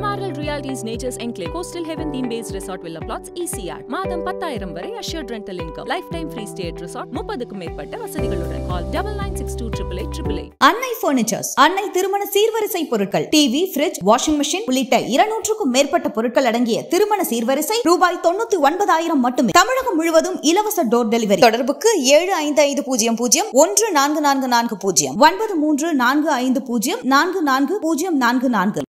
MRL Realty's Nature's Enclave Coastal Heaven theme-based resort villa plots ECR. மாதம் 10,000 வரை assured rental income. Lifetime free stay at resort. 30க்கும் மேற்பட்ட வசதிகளுடன். Call 9962888888. அன்னை Furnitures. அன்னை திருமண சீர்வரிசை பொருட்கள். டிவி, ஃபிரிட்ஜ், வாஷிங் மெஷின் உள்ளிட்ட 200க்கும் மேற்பட்ட பொருட்கள் அடங்கிய திருமண சீர்வரிசை ரூபாய் 99,000 மட்டுமே. தமிழகம் முழுவதும் இலவச டோர் டெலிவரி. தொடர்புக்கு 7550014440 9345044044.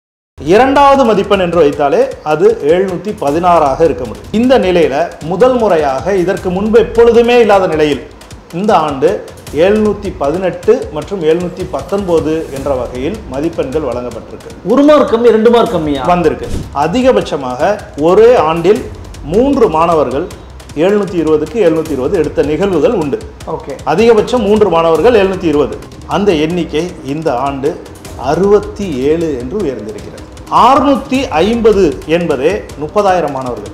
இரண்டாவது மதிப்பெண் என்று வைத்தாலே அது 716ஆக இருக்க முடியும். இந்த நிலையில முதல் முறையாக இதற்கு முன்பு எப்பொழுதுமே இல்லாத நிலையில் இந்த ஆண்டு 718 மற்றும் 719 என்ற வகையில் மதிப்பெண்கள் வழங்கப்பட்டிருக்கு. ஒரு மார்க் கம்மி, 2 மார்க் கம்மியா வந்திருக்கு. அதிகபட்சமாக ஒரே ஆண்டில் 3 மாணவர்கள் 720க்கு 720 எடுத்த நிகழ்வுகள் உண்டு. அதிகபட்சம் 3 மாணவர்கள் 720. அந்த எண்ணிக்கை இந்த ஆண்டு 67 என்று உயர்ந்திருக்கிறது. 650 என்பதே 30,000 மாணவர்கள்.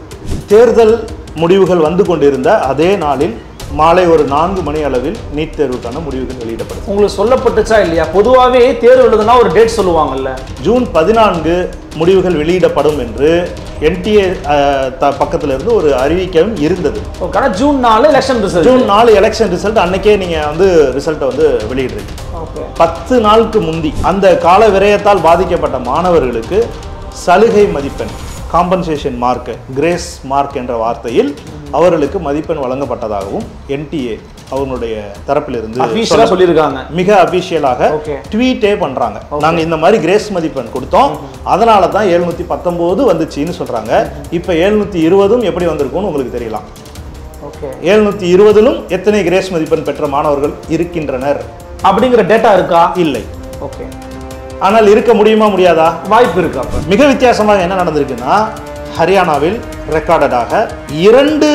தேர்தல் முடிவுகள் வந்து கொண்டிருந்த அதே நாளில் மாலை ஒரு 4 மணி அளவில் நீட் தேர்வுக்கான முடிவுகள் வெளியிடப்படும். உங்களுக்கு சொல்லப்பட்டுச்சா இல்லையா? பொதுவாகவே தேர்வு எழுதுனா ஒரு டேட் சொல்லுவாங்கல்ல. ஜூன் 14 முடிவுகள் வெளியிடப்படும் என்று NTA பக்கத்துல இருந்து ஒரு அறிவிக்கவும் இருந்தது. June 4 election result. June 4 election result அன்னைக்கே நீங்க வந்து ரிசல்ட்டை வந்து வெளியிடுறீங்க. 10 நாளுக்கு முந்தி அந்த கால விரயத்தால் பாதிக்கப்பட்ட மாணவர்களுக்கு சலுகை மதிப்பெண், காம்பன்சேஷன் மார்க், கிரேஸ் மார்க் என்ற வார்த்தையில் அவர்களுக்கு மதிப்பெண் வழங்கப்பட்டதாகவும் NTA அவங்களுடைய தரப்பிலிருந்து சொல்லியிருக்காங்க. மிக அபிஷியலாக ட்வீட்டே பண்றாங்க. நாங்க இந்த மாதிரி கிரேஸ் மதிப்பெண் கொடுத்தோம், அதனால தான் 719 வந்துச்சுன்னு சொல்றாங்க. இப்ப 720 எப்படி வந்திருக்கும்னு உங்களுக்கு தெரியலாம். 720லும் எத்தனை கிரேஸ் மதிப்பெண் பெற்ற மாணவர்கள் இருக்கின்றனர் அப்படிங்கிற டேட்டா இருக்கா? இல்லை. ஆனால் இருக்க முடியுமா, முடியாதா? வாய்ப்பு இருக்கு. மிக வித்தியாசமாக என்ன நடந்திருக்குன்னா, ஹரியானாவில் ரெக்கார்டடாக 2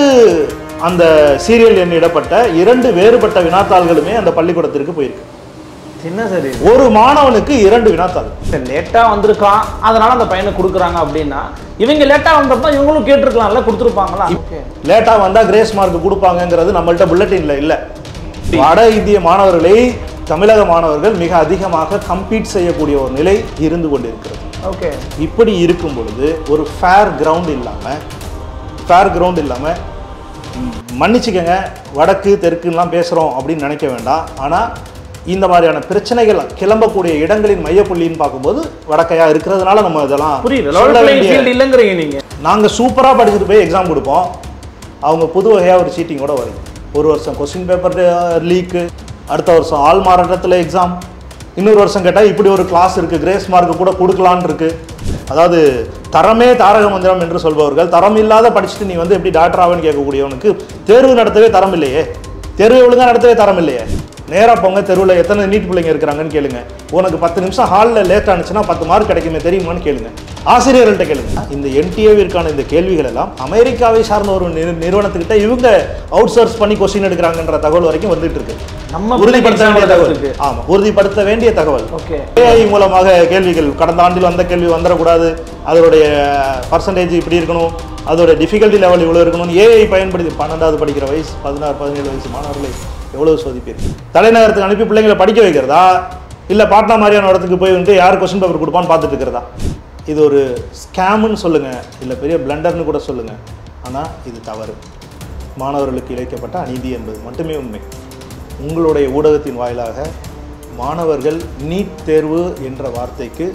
அந்த சீரியல் எண்ணிடப்பட்ட 2 வேறுபட்ட வினாத்தாள்களுமே அந்த பள்ளிக்கூடத்திற்கு போயிருக்கு. என்ன சரி, ஒரு மாணவனுக்கு 2 வினாத்தாள் லேட்டா வந்திருக்கான், அதனால அந்த பையனை கொடுக்குறாங்க. அப்படின்னா இவங்க லேட்டா வந்தப்ப இவங்களும் கேட்டிருக்கலாம்ல, கொடுத்துருப்பாங்களா? லேட்டா வந்தா கிரேஸ் மார்க் கொடுப்பாங்கிறது நம்மள்ட்ட புல்லட்டின்ல இல்ல. வட இந்திய மாணவர்களை தமிழக மாணவர்கள் மிக அதிகமாக கம்பீட் செய்யக்கூடிய ஒரு நிலை இருந்து கொண்டிருக்கிறது. இப்படி இருக்கும் பொழுது ஒரு ஃபேர் கிரவுண்ட் இல்லாம மன்னிச்சுக்கங்க, வடக்கு தெற்குலாம் பேசுறோம் அப்படின்னு நினைக்க வேண்டாம். ஆனா இந்த மாதிரியான பிரச்சனைகள் கிளம்பக்கூடிய இடங்களின் மையப்புள்ளின்னு பார்க்கும்போது வடக்கையா இருக்கிறதுனால நம்ம இதெல்லாம் நீங்க நாங்க சூப்பரா படிச்சுட்டு போய் எக்ஸாம் கொடுப்போம். அவங்க புது வகையா ஒரு சீட்டிங்கோட வரும். ஒரு வருஷம் கொஸ்டின் பேப்பர் லீக்கு, அடுத்த வருஷம் ஆள் மாறாட்டத்தில் எக்ஸாம், இன்னொரு வருஷம் கேட்டால் இப்படி ஒரு கிளாஸ் இருக்குது, கிரேஸ் மார்க்கு கூட கொடுக்கலான் இருக்கு. அதாவது தரமே தாரக மந்திரம் என்று சொல்பவர்கள், தரம் இல்லாத படிச்சுட்டு நீ வந்து எப்படி டாக்டர் ஆவேன்னு கேட்கக்கூடியவனுக்கு தேர்வு நடத்தவே தரம் இல்லையே, தேர்வு ஒழுங்காக நடத்தவே தரம் இல்லையே. நேராக போங்க, தெருவில் எத்தனை நீட் பிள்ளைங்க இருக்கிறாங்கன்னு கேளுங்க. உனக்கு 10 நிமிஷம் ஹாலில் லேட் ஆனிச்சுன்னா 10 மார்க் கிடைக்குமே தெரியுமான்னு கேளுங்க, ஆசிரியர்கள்ட்ட கேளுங்க. இந்த NTA-விற்கான இந்த கேள்விகள் எல்லாம் அமெரிக்காவை சார்ந்த ஒரு நிறுவனத்துக்கிட்ட இவங்க அவுட் சோர்ஸ் பண்ணி கொஸ்டின் எடுக்கிறாங்கன்ற தகவல் வரைக்கும் வந்துட்டு இருக்கு. உறுதிப்படுத்த வேண்டிய தகவல். AI மூலமாக கேள்விகள், கடந்த ஆண்டில் வந்த கேள்வி வந்துடக்கூடாது, அதோடைய பர்சன்டேஜ் இப்படி இருக்கணும், அதோட டிஃபிகல்ட்டி லெவல் இவ்வளோ இருக்கணும். AI பயன்படுத்தி 12வது படிக்கிற வயசு 16-17 வயசு மாணவர்களை எவ்வளவு சோதிப்பீர்? தலைநகரத்துக்கு அனுப்பி பிள்ளைங்களை படிக்க வைக்கிறதா, இல்லை பாட்னா மாதிரியான இடத்துக்கு போய் வந்து யார் கொஸ்டின் பேப்பர் கொடுப்பான்னு பார்த்துட்டு இருக்கிறதா? இது ஒரு ஸ்கேம்னு சொல்லுங்க, இல்லை பெரிய பிளண்டர்னு கூட சொல்லுங்க. ஆனால் இது தவறு. மாணவர்களுக்கு இழைக்கப்பட்ட அநீதி என்பது மட்டுமே உண்மை. உங்களுடைய ஊடகத்தின் வாயிலாக மாணவர்கள் நீட் தேர்வு என்ற வார்த்தைக்கு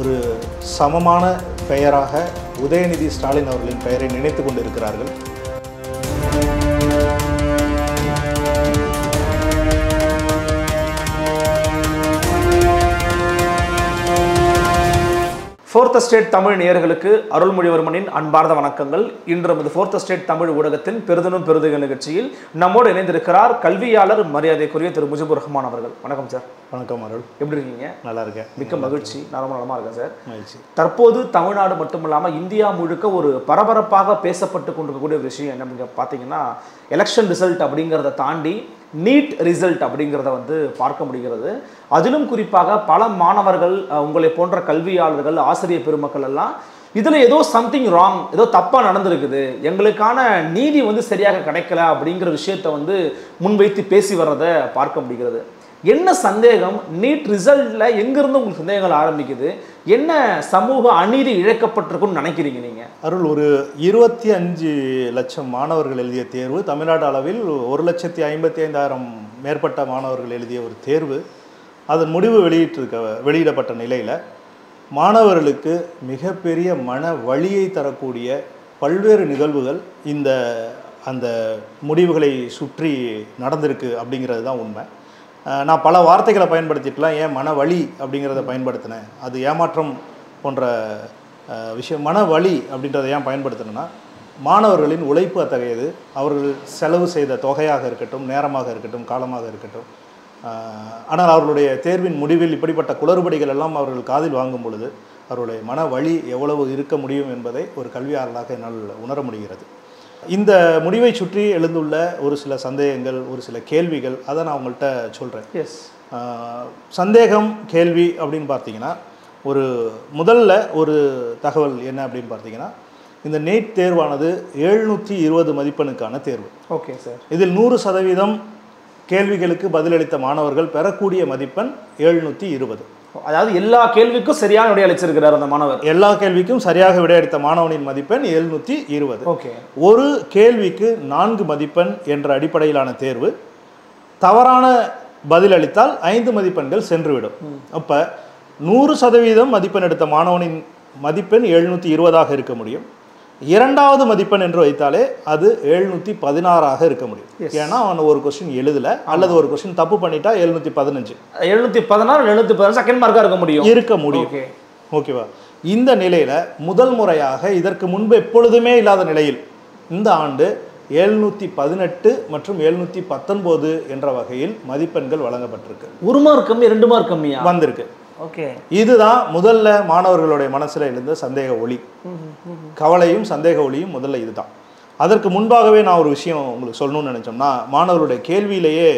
ஒரு சமமான பெயராக உதயநிதி ஸ்டாலின் அவர்களின் பெயரை நினைத்து கொண்டிருக்கிறார்கள். ஃபோர்த் ஸ்டேட் தமிழ் நேயர்களுக்கு அருள்மொழிவர்மனின் அன்பார்ந்த வணக்கங்கள். இன்று நமது ஃபோர்த் ஸ்டேட் தமிழ் ஊடகத்தின் பெருதனும் பெருதுக நிகழ்ச்சியில் நம்மோடு இணைந்திருக்கிறார் கல்வியாளர் மரியாதைக்குரிய திரு முஜிபுர் ரஹ்மான் அவர்கள். வணக்கம் சார். வணக்கம் அருள். எப்படி இருக்கீங்க? நல்லா இருக்கேன். மிக்க மகிழ்ச்சி. நான் ரொம்ப நலமா இருக்கேன் சார். மகிழ்ச்சி. தற்போது தமிழ்நாடு மட்டுமில்லாமல் இந்தியா முழுக்க ஒரு பரபரப்பாக பேசப்பட்டு கொண்டிருக்கக்கூடிய விஷயம் என்ன பார்த்தீங்கன்னா, எலெக்ஷன் ரிசல்ட் அப்படிங்கிறத தாண்டி நீட் ரிசல்ட் அப்படிங்கிறத வந்து பார்க்க முடிகிறது. அதிலும் குறிப்பாக பல மாணவர்கள், உங்களை போன்ற கல்வியாளர்கள், ஆசிரியர் பெருமக்கள் எல்லாம் இதில் ஏதோ சம்திங் ராங், ஏதோ தப்பாக நடந்திருக்குது, எங்களுக்கான நீதி வந்து சரியாக கிடைக்கல அப்படிங்கிற விஷயத்தை வந்து முன்வைத்து பேசி வர்றதை பார்க்க முடிகிறது. என்ன சந்தேகம், நீட் ரிசல்ட்டில் எங்கேருந்து உங்களுக்கு சந்தேகங்கள் ஆரம்பிக்குது? என்ன சமூக அநீதி இழைக்கப்பட்டிருக்குன்னு நினைக்கிறீங்க நீங்க? அருள், ஒரு 25 லட்சம் மாணவர்கள் எழுதிய தேர்வு, தமிழ்நாடு அளவில் 1,55,000 மேற்பட்ட மாணவர்கள் எழுதிய ஒரு தேர்வு, அதன் முடிவு வெளியிடப்பட்ட நிலையில் மாணவர்களுக்கு மிகப்பெரிய மன வலியை தரக்கூடிய பல்வேறு நிகழ்வுகள் அந்த முடிவுகளை சுற்றி நடந்திருக்கு அப்படிங்கிறது தான் உண்மை. நான் பல வார்த்தைகளை பயன்படுத்திக்கலாம், ஏன் மன வலி அப்படிங்கிறத பயன்படுத்தினேன், அது ஏமாற்றம் போன்ற விஷயம். மன வலி அப்படின்றத ஏன் பயன்படுத்தினேன்னா, மாணவர்களின் உழைப்பு அத்தகையது, அவர்கள் செலவு செய்த தொகையாக இருக்கட்டும், நேரமாக இருக்கட்டும், காலமாக இருக்கட்டும். ஆனால் அவர்களுடைய தேர்வின் முடிவில் இப்படிப்பட்ட குளறுபடிகள் எல்லாம் அவர்கள் காதில் வாங்கும் பொழுது அவருடைய மன வலி எவ்வளவு இருக்க முடியும் என்பதை ஒரு கல்வியாளராக என்னால் உணர முடிகிறது. இந்த முடிவை சுற்றி எழுந்துள்ள ஒரு சில சந்தேகங்கள், ஒரு சில கேள்விகள், அதை நான் உங்கள்கிட்ட சொல்கிறேன். எஸ், சந்தேகம் கேள்வி அப்படின்னு பார்த்தீங்கன்னா, முதல்ல ஒரு தகவல் என்ன அப்படின்னு பார்த்தீங்கன்னா, இந்த நீட் தேர்வானது 720 மதிப்பெண்ணுக்கான தேர்வு. Okay sir. இதில் 100% கேள்விகளுக்கு பதிலளித்த மாணவர்கள் பெறக்கூடிய மதிப்பெண் 720. அதாவது எல்லா கேள்விக்கும் சரியான விடை அளிச்சிருக்கிறார் அந்த மாணவர். எல்லா கேள்விக்கும் சரியாக விடையளித்த மாணவனின் மதிப்பெண் 720. ஓகே. ஒரு கேள்விக்கு 4 மதிப்பெண் என்ற அடிப்படையிலான தேர்வு. தவறான பதிலளித்தால் 5 மதிப்பெண்கள் சென்றுவிடும். அப்போ 100% மதிப்பெண் எடுத்த மாணவனின் மதிப்பெண் 720ஆக இருக்க முடியும். இரண்டாவது மதிப்பெண் என்று வைத்தாலே அது 716ஆக இருக்க முடியும். ஏன்னா அவன் ஒரு கொஸ்டின் எழுதல அல்லது ஒரு கொஸ்டின் தப்பு பண்ணிட்டா 715. 716 715 செகண்ட் மார்க்கா இருக்க முடியும். ஓகேவா? இந்த நிலையில முதல் முறையாக இதற்கு முன்பு எப்பொழுதுமே இல்லாத நிலையில் இந்த ஆண்டு 718 மற்றும் 719 என்ற வகையில் மதிப்பெண்கள் வழங்கப்பட்டிருக்கு. 1 மார்க் கம்மி 2 மார்க் கம்மியா வந்திருக்கு. ஓகே. இதுதான் முதல்ல மாணவர்களுடைய மனசுல எழுந்த சந்தேக ஒளி, கவலையும் சந்தேக ஒளியும் முதல்ல இதுதான். அதற்கு முன்பாகவே நான் ஒரு விஷயம் உங்களுக்கு சொல்லணும்னு நினைச்சோம்னா, மாணவர்களுடைய கேள்வியிலேயே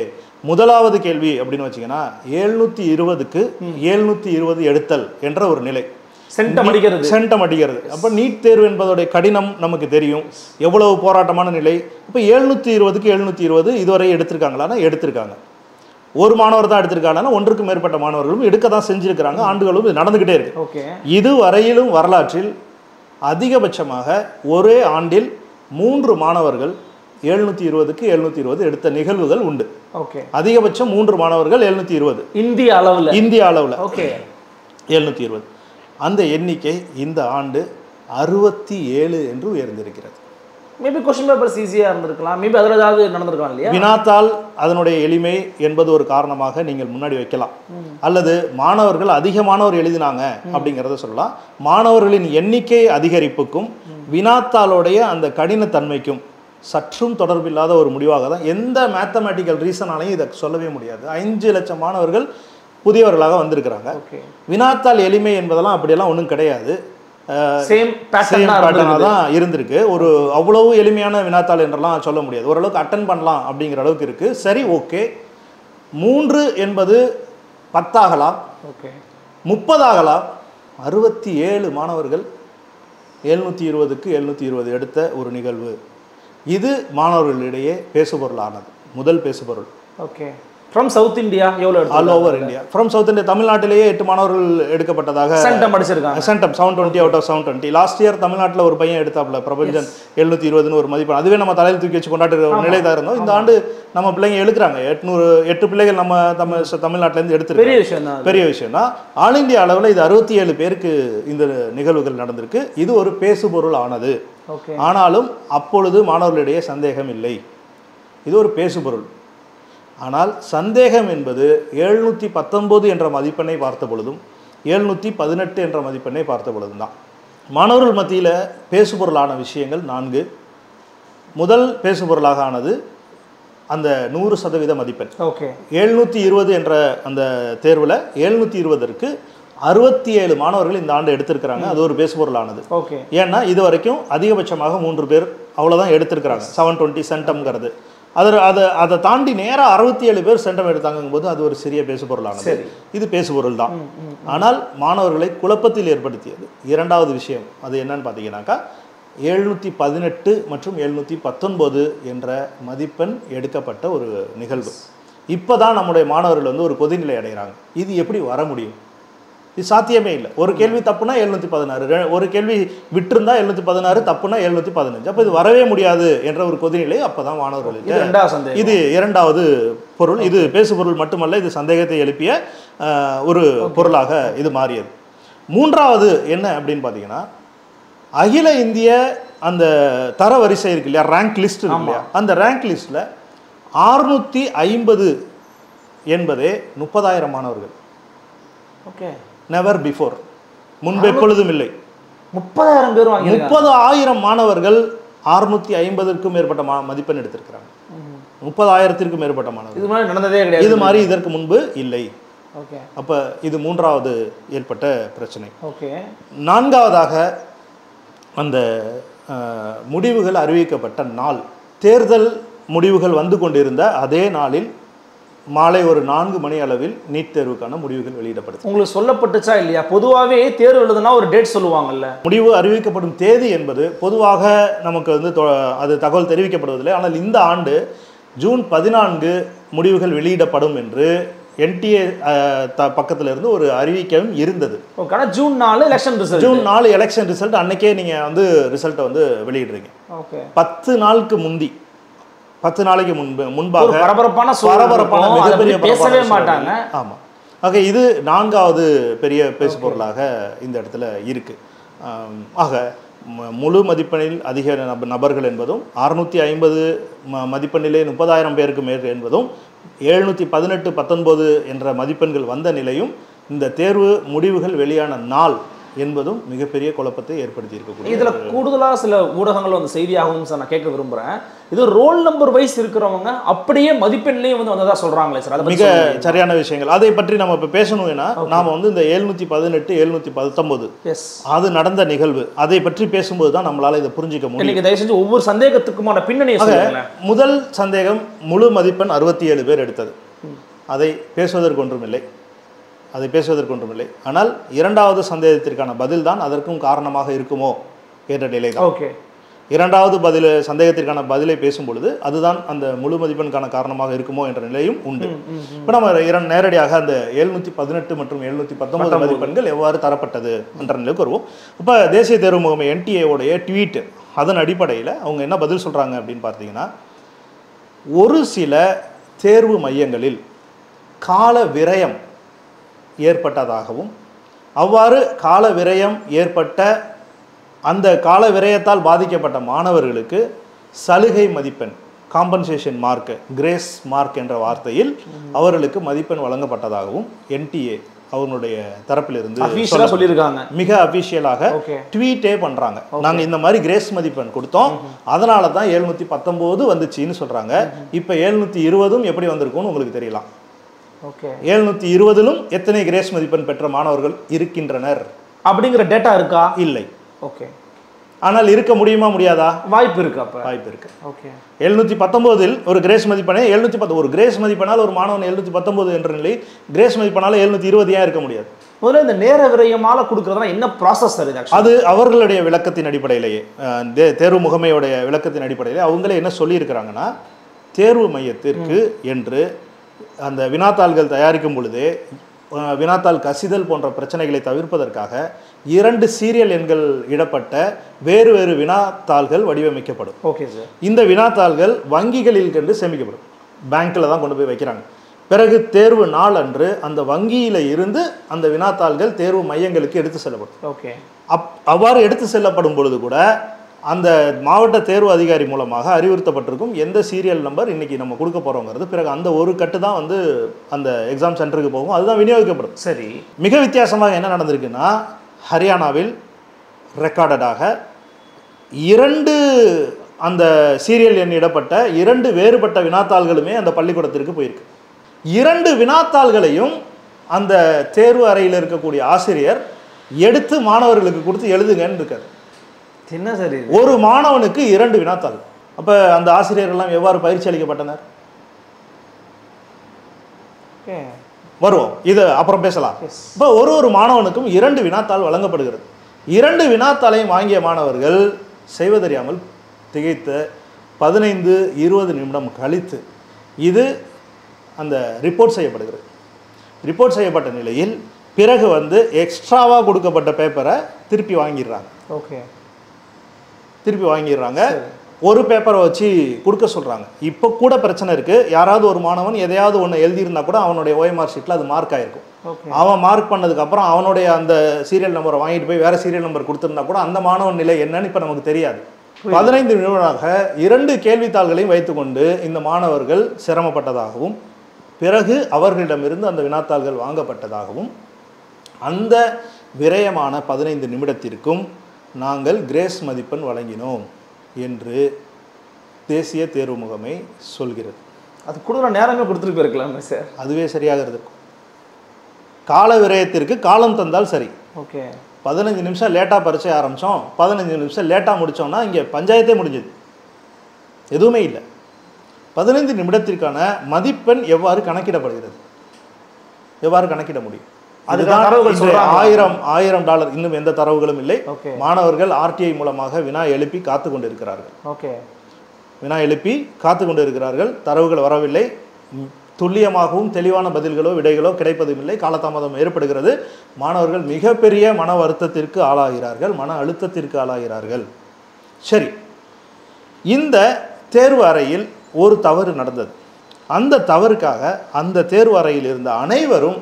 முதலாவது கேள்வி அப்படின்னு வச்சிங்கன்னா 720க்கு 720 எடுத்தல் என்ற ஒரு நிலை, சென்டம் அடிக்கிறது. அப்போ நீட் தேர்வு என்பதோடைய கடினம் நமக்கு தெரியும், எவ்வளவு போராட்டமான நிலை. இப்போ 720க்கு 720 இதுவரை எடுத்திருக்காங்களான்னா எடுத்திருக்காங்க. ஒரு மாணவர் தான் எடுத்திருக்காங்கன்னா ஒன்றுக்கு மேற்பட்ட மாணவர்களும் எடுக்க தான் செஞ்சிருக்கிறாங்க. ஆண்டுகளும் இது நடந்துகிட்டே இருக்கு. இதுவரையிலும் வரலாற்றில் அதிகபட்சமாக ஒரே ஆண்டில் 3 மாணவர்கள் 720க்கு 720 எடுத்த நிகழ்வுகள் உண்டு. அதிகபட்சம் 3 மாணவர்கள் 720 இந்திய அளவில் 720. அந்த எண்ணிக்கை இந்த ஆண்டு 67 என்று உயர்ந்திருக்கிறது. மேபி क्वेश्चन பேப்பர்ஸ் ஈஸியா இருந்திருக்கலாம், மேபி அதுல ஏதாவது நடந்திருக்கலாம் இல்லையா? வினாத்தாள் அதனுடைய எளிமை என்பது ஒரு காரணமாக நீங்கள் முன்னாடி வைக்கலாம். அல்லது மாணவர்கள் அதிகமானவர் எழுதினாங்க அப்படிங்கிறத சொல்லலாம். மாணவர்களின் எண்ணிக்கை அதிகரிப்புக்கும் வினாத்தாளுடைய அந்த கடினத்தன்மைக்கும் சற்றும் தொடர்பில்லாத ஒரு முடிவாக தான், எந்த மேத்தமேட்டிக்கல் ரீசனாலையும் இதை சொல்லவே முடியாது. 5 லட்சம் மாணவர்கள் புதியவர்களாக வந்திருக்கிறாங்க. வினாத்தாள் எளிமை என்பதெல்லாம் அப்படியெல்லாம் ஒன்றும் கிடையாது. சேம் பேட்டர்னா தான் இருந்திருக்கு. ஒரு அவ்வளவு எளிமையான வினாத்தாள் என்றெல்லாம் சொல்ல முடியாது. ஓரளவுக்கு அட்டன் பண்ணலாம் அப்படிங்கிற அளவுக்கு இருக்கு. சரி, ஓகே. 3 என்பது 10 ஆகலாம், 30 ஆகலாம். 67 மாணவர்கள் 720க்கு 720 எடுத்த ஒரு நிகழ்வு. இது மாணவர்களிடையே பேசுபொருளானது, முதல் பேசுபொருள். ஓகே. ஃப்ரம் சவுத் இந்தியா எவ்வளோ all over India. From south India தமிழ்நாட்டிலேயே 8 மாணவர்கள் எடுக்கப்பட்டதாக சென்டம் அடிச்சிருக்காங்க. Centum 720 out of 720. Last year தமிழ்நாட்டில் ஒரு பையன் எடுத்தாப்புல பிரபஞ்சன் 720னு ஒரு மதிப்பெண். அதுவே நம்ம தலையில் தூக்கி வச்சு கொண்டாடுற ஒரு நிலை தான் இருந்தோம். இந்த ஆண்டு நம்ம பிள்ளைங்க எடுக்கிறாங்க. 8 பிள்ளைகள் நம்ம தமிழ்நாட்டிலேருந்து எடுத்துருக்கோம். பெரிய விஷயம் தான். ஆல் இந்தியா அளவில் இது 67 பேருக்கு இந்த நிகழ்வுகள் நடந்திருக்கு. இது ஒரு பேசுபொருள் ஆனது. ஆனாலும் அப்பொழுது மாணவர்களிடையே சந்தேகம் இல்லை, இது ஒரு பேசுபொருள். ஆனால் சந்தேகம் என்பது 719 என்ற மதிப்பெண்ணை பார்த்த பொழுதும் 718 என்ற மதிப்பெண்ணை பார்த்த பொழுதும் தான். மாணவர்கள் மத்தியில் பேசுபொருளான விஷயங்கள் 4. முதல் பேசுபொருளாக ஆனது அந்த 100% மதிப்பெண். 720 என்ற அந்த தேர்வில் 720ற்கு 67 மாணவர்கள் இந்த ஆண்டு எடுத்திருக்கிறாங்க. அது ஒரு பேசுபொருளானது. ஏன்னா இது வரைக்கும் அதிகபட்சமாக 3 பேர் அவ்வளோதான் எடுத்திருக்கிறாங்க. 720 சென்டம்ங்கிறது. அதை தாண்டி நேராக 67 பேர் சென்டம் எடுத்தாங்கும் போது அது ஒரு சிறிய பேசுபொருளானது. இது பேசுபொருள் தான். ஆனால் மாணவர்களை குழப்பத்தில் ஏற்படுத்தியது இரண்டாவது விஷயம். அது என்னன்னு பார்த்தீங்கன்னாக்கா 718 மற்றும் 719 என்ற மதிப்பெண் எடுக்கப்பட்ட ஒரு நிகழ்வு. இப்போ தான் நம்முடைய மாணவர்கள் ஒரு கொதிநிலை அடைகிறாங்க. இது எப்படி வர முடியும்? இது சாத்தியமே இல்லை. ஒரு கேள்வி தப்புனா 716, ஒரு கேள்வி விட்டுருந்தா 716, தப்புனா 715. அப்போ இது வரவே முடியாது என்ற ஒரு கொதிநிலை அப்பதான் மாணவர்களுக்கு. இது இரண்டாவது பொருள். இது பேசு பொருள் மட்டுமல்ல, இது சந்தேகத்தை எழுப்பிய ஒரு பொருளாக இது மாறியது. மூன்றாவது என்ன அப்படின்னு பார்த்தீங்கன்னா, அகில இந்திய அந்த தரவரிசை இருக்கு இல்லையா, ரேங்க் லிஸ்ட் இருக்கு இல்லையா, அந்த ரேங்க் லிஸ்ட்ல 650 என்பதே 30,000 மாணவர்கள். ஓகே, நெவர் பிஃபோர், முன்பு எப்பொழுதும் இல்லை. 30,000 பேர் வாங்கி 30,000 மாணவர்கள் 650க்கும் மேற்பட்ட மதிப்பெண் எடுத்திருக்கிறாங்க. 30,000த்திற்கும் மேற்பட்ட மாணவர்கள். இது மாதிரி நடந்ததே கிடையாது. இது மாதிரி இதற்கு முன்பு இல்லை. ஓகே, அப்ப இது மூன்றாவது ஏற்பட்ட பிரச்சனை. ஓகே, நான்காவதாக அந்த முடிவுகள் அறிவிக்கப்பட்ட நாள், தேர்தல் முடிவுகள் வந்து கொண்டிருந்த அதே நாளில் மாலை ஒரு 4 மணி அளவில் நீட் தேர்வுக்கான முடிவுகள் வெளியிடப்படுது. உங்களுக்கு சொல்லப்பட்டுச்சா இல்லையா? பொதுவாகவே தேர்வு எழுதுனா ஒரு டேட் சொல்லுவாங்கல்ல. முடிவு அறிவிக்கப்படும் தேதி என்பது பொதுவாக நமக்கு வந்து அது தகவல் தெரிவிக்கப்படுவதில்லை. ஆனால் இந்த ஆண்டு ஜூன் 14 முடிவுகள் வெளியிடப்படும் என்று என்டிஏ பக்கத்திலிருந்து ஒரு அறிவிக்கவும் இருந்தது. June 4 election result. June 4 election result அன்னைக்கே நீங்க வந்து ரிசல்ட்டை வந்து வெளியிடுறீங்க. 10 நாளுக்கு முந்தி, 10 நாளைக்கு முன்பாக பரபரப்பான மிகப்பெரிய பேசவே மாட்டாங்க. ஆமா. ஆக இது நான்காவது பெரிய பேசு பொருளாக இந்த இடத்துல இருக்கு. ஆக முழு மதிப்பெண்ணில் அதிக நபர்கள் என்பதும் 650 மதிப்பெண்ணிலே 30,000 பேருக்கு மேல் என்பதும் 718, 19 என்ற மதிப்பெண்கள் வந்த நிலையும் இந்த தேர்வு முடிவுகள் வெளியான நாள் என்பதும் மிகப்பெரிய குழப்பத்தை ஏற்படுத்தி இருக்கக்கூடிய. இதுல கூடுதலா சில ஊடகங்கள் வந்து செய்தியாகவும் சார் நான் கேட்க விரும்புறேன். இது ரோல் நம்பர் வைஸ் இருக்கிறவங்க அப்படியே மதிப்பெண்லேயே வந்து வந்ததா சொல்றாங்களே சார், மிக சரியான விஷயங்கள். அதை பற்றி நம்ம இப்போ பேசணும்னா நாம வந்து இந்த 718, 719 அது நடந்த நிகழ்வு, அதை பற்றி பேசும்போது தான் நம்மளால இதை புரிஞ்சிக்க முடியும். இன்னைக்கு தயவு செஞ்சு ஒவ்வொரு சந்தேகத்துக்குமான பின்னணியை சொல்லுங்க. முதல் சந்தேகம், முழு மதிப்பெண் 67 பேர் எடுத்தது. அதை பேசுவதற்கு ஒன்றுமில்லை, ஆனால் இரண்டாவது சந்தேகத்திற்கான பதில் தான் அதற்கும் காரணமாக இருக்குமோ என்ற நிலை தான். ஓகே, இரண்டாவது சந்தேகத்திற்கான பதிலை பேசும் பொழுது அதுதான் அந்த முழு மதிப்பெண்கான காரணமாக இருக்குமோ என்ற நிலையும் உண்டு. இப்போ நம்ம நேரடியாக அந்த 718 மற்றும் 719 மதிப்பெண்கள் எவ்வாறு தரப்பட்டது என்ற நிலைக்கு வருவோம். இப்போ தேசிய தேர்வு முகமை NTA ட்வீட், அதன் அடிப்படையில் அவங்க என்ன பதில் சொல்றாங்க அப்படின்னு பார்த்தீங்கன்னா, ஒரு சில தேர்வு மையங்களில் கால விரயம் ஏற்பட்டதாகவும், அவ்வாறு கால விரயம் ஏற்பட்ட அந்த கால விரயத்தால் பாதிக்கப்பட்ட மாணவர்களுக்கு சலுகை மதிப்பெண், காம்பன்சேஷன் மார்க், கிரேஸ் மார்க் என்ற வார்த்தையில் அவர்களுக்கு மதிப்பெண் வழங்கப்பட்டதாகவும் NTA அவங்களுடைய தரப்பிலிருந்து சொல்லியிருக்காங்க. மிக அபிஷியலாக ட்வீட்டே பண்றாங்க. நாங்க இந்த மாதிரி கிரேஸ் மதிப்பெண் கொடுத்தோம், அதனால தான் 719 வந்துச்சுன்னு சொல்றாங்க. இப்போ 720 எப்படி வந்திருக்கும்னு உங்களுக்கு தெரியலாம். 720லும் எத்தனை கிரேஸ் மதிப்பெண் பெற்ற மாணவர்கள் இருக்கின்றனர் அப்படிங்கிற டேட்டா இருக்கா? இல்லை. ஓகே, ஆனால் இருக்க முடியுமா, முடியாதா? வாய்ப்பு இருக்கு. அப்ப வாய்ப்பு இருக்கு. ஓகே, 719இல் ஒரு கிரேஸ் மதிப்பெண்ணை 710, ஒரு கிரேஸ் மதிப்பெண்ணால் ஒரு மாணவன் 719 என்ற நிலை, கிரேஸ் மதிப்பெண்ணால் 720 ஏன் இருக்க முடியாது? முதல்ல இந்த நேர விரயமால கொடுக்கறதுனா என்ன ப்ராசஸ் சார் இது? அது அவர்களுடைய விளக்கத்தின் அடிப்படையிலேயே, தேர்வு முகமையுடைய விளக்கத்தின் அடிப்படையிலே அவங்களே என்ன சொல்லியிருக்கிறாங்கன்னா, தேர்வு மையத்திற்கு என்று அந்த வினாத்தாள்கள் தயாரிக்கும் பொழுதே வினாத்தாள் கசிதல் போன்ற பிரச்சனைகளை தவிர்ப்பதற்காக 2 சீரியல் எண்கள் இடப்பட்ட வேறு வேறு வினாத்தாள்கள் வடிவமைக்கப்படும். Okay sir. இந்த வினாத்தாள்கள் வங்கிகளில் கண்டு சேமிக்கப்படும், பேங்க்ல தான் கொண்டு போய் வைக்கிறாங்க. பிறகு தேர்வு நாள் அன்று அந்த வங்கியில இருந்து அந்த வினாத்தாள்கள் தேர்வு மையங்களுக்கு எடுத்து செல்லப்படும். ஓகே, அவ்வாறு எடுத்து செல்லப்படும் பொழுது கூட அந்த மாவட்ட தேர்வு அதிகாரி மூலமாக அறிவுறுத்தப்பட்டிருக்கும் எந்த சீரியல் நம்பர் இன்னைக்கு நம்ம கொடுக்க போறோங்கிறது. பிறகு அந்த ஒரு கட்டு தான் வந்து அந்த எக்ஸாம் சென்டருக்கு போகும், அதுதான் விநியோகிக்கப்படும். சரி, மிக வித்தியாசமாக என்ன நடந்திருக்குன்னா, ஹரியானாவில் ரெக்கார்டடாக 2 அந்த சீரியல் எண் இடப்பட்ட 2 வேறுபட்ட வினாத்தாள்களுமே அந்த பள்ளிக்கூடத்திற்கு போயிருக்கு. 2 வினாத்தாள்களையும் அந்த தேர்வு அறையில் இருக்கக்கூடிய ஆசிரியர் எடுத்து மாணவர்களுக்கு கொடுத்து எழுதுங்கன்னு இருக்காரு. என்ன சரி, ஒரு மாணவனுக்கு 2 வினாத்தாள். அப்ப அந்த ஆசிரியர்கள் எவ்வாறு பயிற்சி அளிக்கப்பட்டனர்? வருவோம், இது அப்புறம் பேசலாம். இப்போ ஒரு மாணவனுக்கும் 2 வினாத்தாள் வழங்கப்படுகிறது. 2 வினாத்தாளையும் வாங்கிய மாணவர்கள் செய்வதறியாமல் திகைத்த 15-20 நிமிடம் கழித்து இது அந்த ரிப்போர்ட் செய்யப்படுகிறது. ரிப்போர்ட் செய்யப்பட்ட நிலையில் பிறகு வந்து எக்ஸ்ட்ராவாக கொடுக்கப்பட்ட பேப்பரை திருப்பி வாங்கிடுறாங்க. ஓகே, திருப்பி வாங்கிடுறாங்க. ஒரு பேப்பரை வச்சு கொடுக்க சொல்கிறாங்க. இப்போ கூட பிரச்சனை இருக்குது. யாராவது ஒரு மாணவன் எதையாவது ஒன்று எழுதியிருந்தா கூட அவனுடைய ஓஎம்ஆர் ஷீட்டில் அது மார்க் ஆகிருக்கும். அவன் மார்க் பண்ணதுக்கப்புறம் அவனுடைய அந்த சீரியல் நம்பரை வாங்கிட்டு போய் வேறு சீரியல் நம்பர் கொடுத்துருந்தா கூட அந்த மாணவன் நிலை என்னன்னு இப்போ நமக்கு தெரியாது. 15 நிமிடமாக 2 கேள்வித்தாள்களையும் வைத்துக்கொண்டு இந்த மாணவர்கள் சிரமப்பட்டதாகவும் பிறகு அவர்களிடமிருந்து அந்த வினாத்தாள்கள் வாங்கப்பட்டதாகவும் அந்த விரயமான 15 நிமிடத்திற்கும் நாங்கள் கிரேஸ் மதிப்பெண் வழங்கினோம் என்று தேசிய தேர்வு முகமை சொல்கிறது. அது கொடுக்குற நேரமே கொடுத்துட்டு போயிருக்கலாமே சார். அதுவே சரியாக இருக்கும். கால விரயத்திற்கு காலம் தந்தால் சரி. ஓகே, 15 நிமிஷம் லேட்டாக பரீட்சை ஆரம்பித்தோம், 15 நிமிஷம் லேட்டாக முடித்தோம்னா இங்கே பஞ்சாயத்தே முடிஞ்சது, எதுவுமே இல்லை. 15 நிமிடத்திற்கான மதிப்பெண் எவ்வாறு கணக்கிடப்படுகிறது, எவ்வாறு கணக்கிட முடியும்? அதுதான் $1000 இன்னும் எந்த தரவுகளும் இல்லை. மாணவர்கள் ஆர்டிஐ மூலமாக வினா எழுப்பி காத்து கொண்டிருக்கிறார்கள். ஓகே, வினா எழுப்பி காத்து கொண்டிருக்கிறார்கள். தரவுகள் வரவில்லை. துல்லியமாகவும் தெளிவான பதில்களோ விடைகளோ கிடைப்பதும் இல்லை. காலதாமதம் ஏற்படுகிறது. மாணவர்கள் மிகப்பெரிய மன வருத்தத்திற்கு ஆளாகிறார்கள், மன அழுத்தத்திற்கு ஆளாகிறார்கள். சரி, இந்த தேர்வு அறையில் ஒரு தவறு நடந்தது. அந்த தவறுக்காக அந்த தேர்வு அறையில் இருந்த அனைவரும்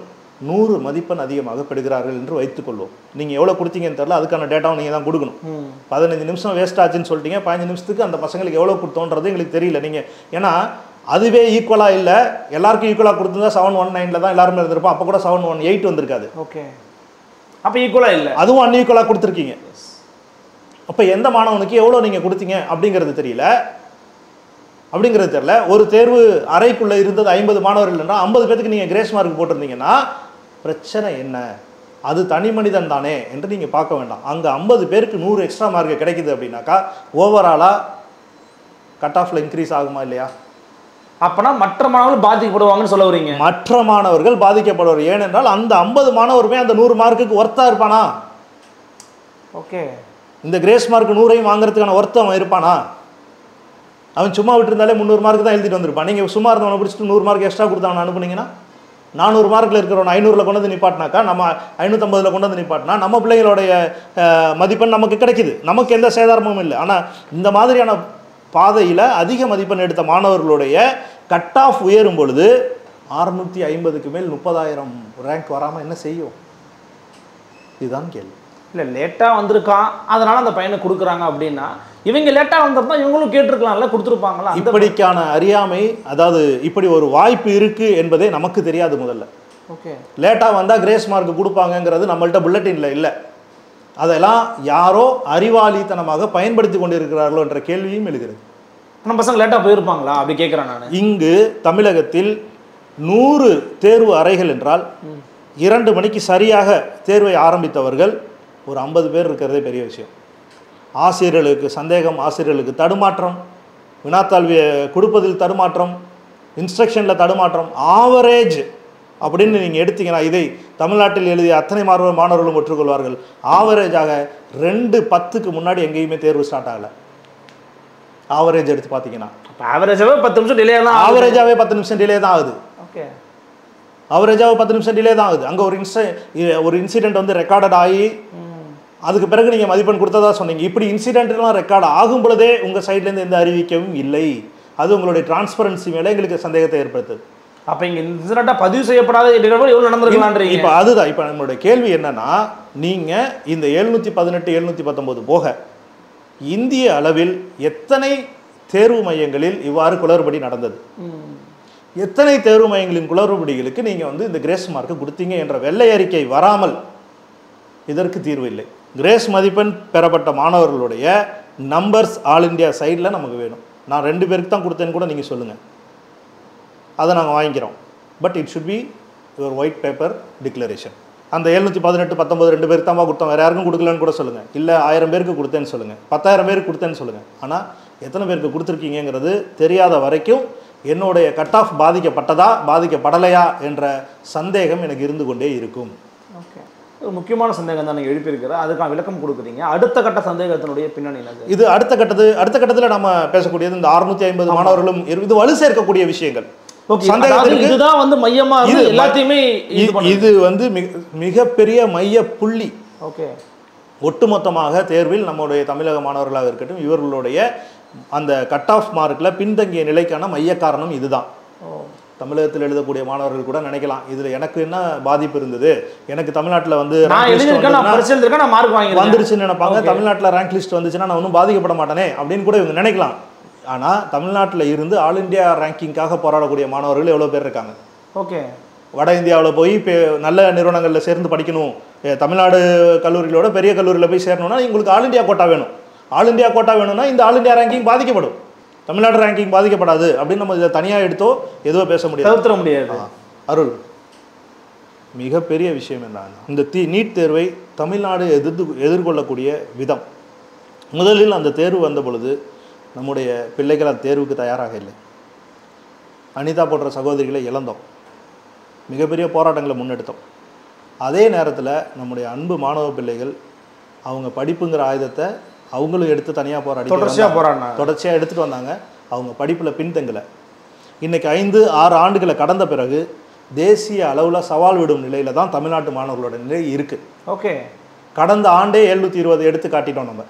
100 மதிப்பெண் அதிகமாக பெறுகிறார்கள் என்று வைத்துக்கொள்வோம். நீங்கள் எவ்வளோ கொடுத்தீங்கன்னு தெரியல, அதுக்கான டேட்டாவும் நீங்கள் தான் கொடுக்கணும். 15 நிமிஷம் வேஸ்ட் ஆச்சுன்னு சொல்லிட்டீங்க, 15 நிமிஷத்துக்கு அந்த பசங்களுக்கு எவ்வளோ கொடுத்தோன்றது எங்களுக்கு தெரியல. நீங்கள் ஏன்னா அதுவே ஈக்குவலாக இல்லை, எல்லாருக்கும் ஈக்குவலாக கொடுத்துருந்தா 719 தான் எல்லாருமே இருந்திருப்போம். அப்போ கூட 718 வந்திருக்காது. ஓகே, அப்போ ஈக்குவலாக இல்லை, அதுவும் அன்ஈக்குவலாக கொடுத்துருக்கீங்க. அப்போ எந்த மாணவனுக்கு எவ்வளோ நீங்கள் கொடுத்தீங்க அப்படிங்கிறது தெரியல. ஒரு தேர்வு அறைக்குள்ளே இருந்தது 50 மாணவர்கள்னா 50 பேருக்கு நீங்கள் கிரேஸ் மார்க் போட்டிருந்தீங்கன்னா பிரச்சனை என்ன? அது தனி மனிதன் தானே என்று நீங்கள் பார்க்க வேண்டாம். அங்கே 50 பேருக்கு 100 எக்ஸ்ட்ரா மார்க் கிடைக்குது அப்படின்னாக்கா ஓவராலாக கட் ஆஃப்ல இன்க்ரீஸ் ஆகுமா இல்லையா? அப்பனா மற்ற மாணவர்கள் பாதிக்கப்படுவாங்கன்னு சொல்ல வரீங்க? மற்ற மாணவர்கள் பாதிக்கப்படுவார். ஏனென்றால் அந்த 50 மாணவருமே அந்த 100 மார்க்குக்கு ஒர்த்தா இருப்பானா? ஓகே, இந்த கிரேஸ் மார்க் 100ஐயும் வாங்குறதுக்கான ஒர்த்தம் இருப்பானா? அவன் சும்மா விட்டுருந்தாலே 300 மார்க் தான் எழுதிட்டு வந்திருப்பான். நீங்கள் சும்மா இருந்தவனை பிடிச்சிட்டு 100 மார்க் எக்ஸ்ட்ரா கொடுத்தவனை அனுப்புனீங்கன்னா 400 மார்க்கில் இருக்கிறவன் 500ல் கொண்டு வந்து நிப்பாட்டினாக்கா, நம்ம 550ல் கொண்டு வந்து நிப்பாட்டினா நம்ம பிள்ளைங்களுடைய மதிப்பெண் நமக்கு கிடைக்குது, நமக்கு எந்த சேதாரமும் இல்லை. ஆனால் இந்த மாதிரியான பாதையில் அதிக மதிப்பெண் எடுத்த மாணவர்களுடைய கட் ஆஃப் உயரும் பொழுது 650க்கு மேல் 30,000 ரேங்க் வராமல் என்ன செய்யும்? இதுதான் கேள்வி. இல்லை, லேட்டாக வந்திருக்கான் அதனால் அந்த பையனை கொடுக்குறாங்க அப்படின்னா இவங்க லேட்டாக வந்தப்போ இவங்களும் கேட்டிருக்கலாம்ல, கொடுத்துருப்பாங்களா? இப்படிக்கான அறியாமை, அதாவது இப்படி ஒரு வாய்ப்பு இருக்குது என்பதே நமக்கு தெரியாது முதல்ல. ஓகே, லேட்டாக வந்தால் கிரேஸ் மார்க் கொடுப்பாங்கங்கிறது நம்மள்ட்ட புல்லட்டினில் இல்லை. அதெல்லாம் யாரோ அறிவாளித்தனமாக பயன்படுத்தி கொண்டிருக்கிறார்களோ என்ற கேள்வியும் எழுகிறது. நம்ம பசங்க லேட்டாக போயிருப்பாங்களா அப்படி கேட்குறேன் நான். இங்கு தமிழகத்தில் 100 தேர்வு அறைகள் என்றால் 2 மணிக்கு சரியாக தேர்வை ஆரம்பித்தவர்கள் ஒரு 50 பேர் இருக்கிறதே பெரிய விஷயம். ஆசிரியர்களுக்கு சந்தேகம், ஆசிரியர்களுக்கு தடுமாற்றம், வினாத்தாள் கொடுப்பதில் தடுமாற்றம், இன்ஸ்ட்ரக்ஷனில் தடுமாற்றம், ஆவரேஜ் அப்படின்னு நீங்கள் எடுத்தீங்கன்னா, இதை தமிழ்நாட்டில் எழுதிய அத்தனை மாணவர்களும் ஒற்றுக்கொள்வார்கள். ஆவரேஜாக 2:10க்கு முன்னாடி எங்கேயுமே தேர்வு ஸ்டார்ட் ஆகலை. ஆவரேஜ் எடுத்து பார்த்தீங்கன்னா ஆவரேஜாகவே 10 நிமிஷம் டிலே தான். ஆவரேஜாகவே 10 நிமிஷம் டிலே தான் ஆகுது. ஓகே, ஆவரேஜாக 10 நிமிஷம் டிலே தான் ஆகுது. அங்கே ஒரு இன்சிடென்ட் வந்து ரெக்கார்டட் ஆகி அதுக்கு பிறகு நீங்கள் மதிப்பெண் கொடுத்ததா சொன்னீங்க. இப்படி இன்சிடென்ட்லாம் ரெக்கார்ட் ஆகும் பொழுதே உங்கள் சைட்லேருந்து எந்த அறிவிக்கவும் இல்லை. அது உங்களுடைய டிரான்ஸ்பரன்சி மேலே எங்களுக்கு சந்தேகத்தை ஏற்படுத்துது. அப்போ இங்கே இன்சிடென்ட்டாக பதிவு செய்யப்படாத எவ்வளோ நடந்திருக்கலான்றீங்க. இப்போ அதுதான் இப்போ நம்மளுடைய கேள்வி என்னன்னா, நீங்கள் இந்த 718 719 போக இந்திய அளவில் எத்தனை தேர்வு மையங்களில் இவ்வாறு குளறுபடி நடந்தது, எத்தனை தேர்வு மையங்களின் குளறுபடிகளுக்கு நீங்கள் வந்து இந்த கிரேஸ் மார்க்கு கொடுத்தீங்க என்ற வெள்ளை அறிக்கை வராமல் இதற்கு தீர்வு இல்லை. கிரேஸ் மதிப்பெண் பெறப்பட்ட மாணவர்களுடைய நம்பர்ஸ் ஆல் இண்டியா சைடில் நமக்கு வேணும். நான் 2 பேருக்கு தான் கொடுத்தேன்னு கூட நீங்கள் சொல்லுங்கள், அதை நாங்கள் வாங்கிக்கிறோம். But it should be your white paper declaration. அந்த 718 19 2 பேருக்கு தான் கொடுத்தோம், வேறு யாருக்கும் கொடுக்கலன்னு கூட சொல்லுங்கள். இல்லை 1000 பேருக்கு கொடுத்தேன்னு சொல்லுங்கள், 10,000 பேருக்கு கொடுத்தேன்னு சொல்லுங்கள். ஆனால் எத்தனை பேருக்கு கொடுத்துருக்கீங்கிறது தெரியாத வரைக்கும் என்னுடைய கட் ஆஃப் பாதிக்கப்பட்டதா பாதிக்கப்படலையா என்ற சந்தேகம் எனக்கு இருந்து கொண்டே இருக்கும். ஓகே, ஒரு முக்கியமான சந்தேகம் தான் நீங்கள் எழுப்பியிருக்கிறேன், அதுக்கான விளக்கம் கொடுக்குறீங்க. அடுத்த கட்ட சந்தேகத்தினுடைய பின்னணி என்னது? இது அடுத்த கட்டத்தில் நம்ம பேசக்கூடியது இந்த 650 மாணவர்களும் இது வலு சேர்க்கக்கூடிய விஷயங்கள். சந்தேகத்திற்கு இதுதான் வந்து மையமா இருந்து எல்லாத்தையுமே இது வந்து மிகப்பெரிய மைய புள்ளி. ஓகே, ஒட்டுமொத்தமாக தேர்வில் நம்முடைய தமிழக மாணவர்களாக இருக்கட்டும் இவர்களுடைய அந்த கட் ஆஃப் மார்க்கில் பின்தங்கிய நிலைக்கான மைய காரணம் இதுதான். தமிழகத்தில் எழுதக்கூடிய மாணவர்கள் கூட நினைக்கலாம் இதில் எனக்கு என்ன பாதிப்பு இருந்தது, எனக்கு தமிழ்நாட்டில் வந்து வந்துருச்சுன்னு நினைப்பாங்க, தமிழ்நாட்டில் ரேங்க் லிஸ்ட் வந்துச்சுன்னா நான் ஒன்றும் பாதிக்கப்பட மாட்டேனே அப்படின்னு கூட இவங்க நினைக்கலாம். ஆனால் தமிழ்நாட்டில் இருந்து ஆல் இண்டியா ரேங்கிங்காக போராடக்கூடிய மாணவர்கள் எவ்வளோ பேர் இருக்காங்க. ஓகே, வட இந்தியாவில் போய் இப்போ நல்ல நிறுவனங்களில் சேர்ந்து படிக்கணும், தமிழ்நாடு கல்லூரிகளோட பெரிய கல்லூரியில் போய் சேரணும்னா உங்களுக்கு ஆல் இண்டியா கோட்டா வேணும். ஆல் இண்டியா கோட்டா வேணும்னா இந்த ஆல் இண்டியா ரேங்கிங் பாதிக்கப்படும், தமிழ்நாடு ரேங்கிங் பாதிக்கப்படாது அப்படின்னு நம்ம இதை தனியாக எடுத்தோ எதுவோ பேச முடியாது, தவிர்த்திட முடியாது. அருள், மிகப்பெரிய விஷயம் என்னன்னா இந்த நீட் தேர்வை தமிழ்நாடு எதிர்கொள்ளக்கூடிய விதம். முதலில் அந்த தேர்வு வந்த பொழுது நம்முடைய பிள்ளைகள் அந்த தேர்வுக்கு தயாராக இல்லை. அனிதா போன்ற சகோதரிகளை இழந்தோம், மிகப்பெரிய போராட்டங்களை முன்னெடுத்தோம். அதே நேரத்தில் நம்முடைய அன்பு மாணவ பிள்ளைகள் அவங்க படிப்புங்கிற ஆயுதத்தை அவங்களும் எடுத்து தனியாக தொடர்ச்சியாக எடுத்துகிட்டு வந்தாங்க. அவங்க படிப்பில் பின்தங்கலை. இன்றைக்கி 5-6 ஆண்டுகளை கடந்த பிறகு தேசிய அளவில் சவால் விடும் நிலையில் தான் தமிழ்நாட்டு மாணவர்களோட நிலை இருக்குது. ஓகே, கடந்த ஆண்டே 720 எடுத்து காட்டிட்டோம், நம்ம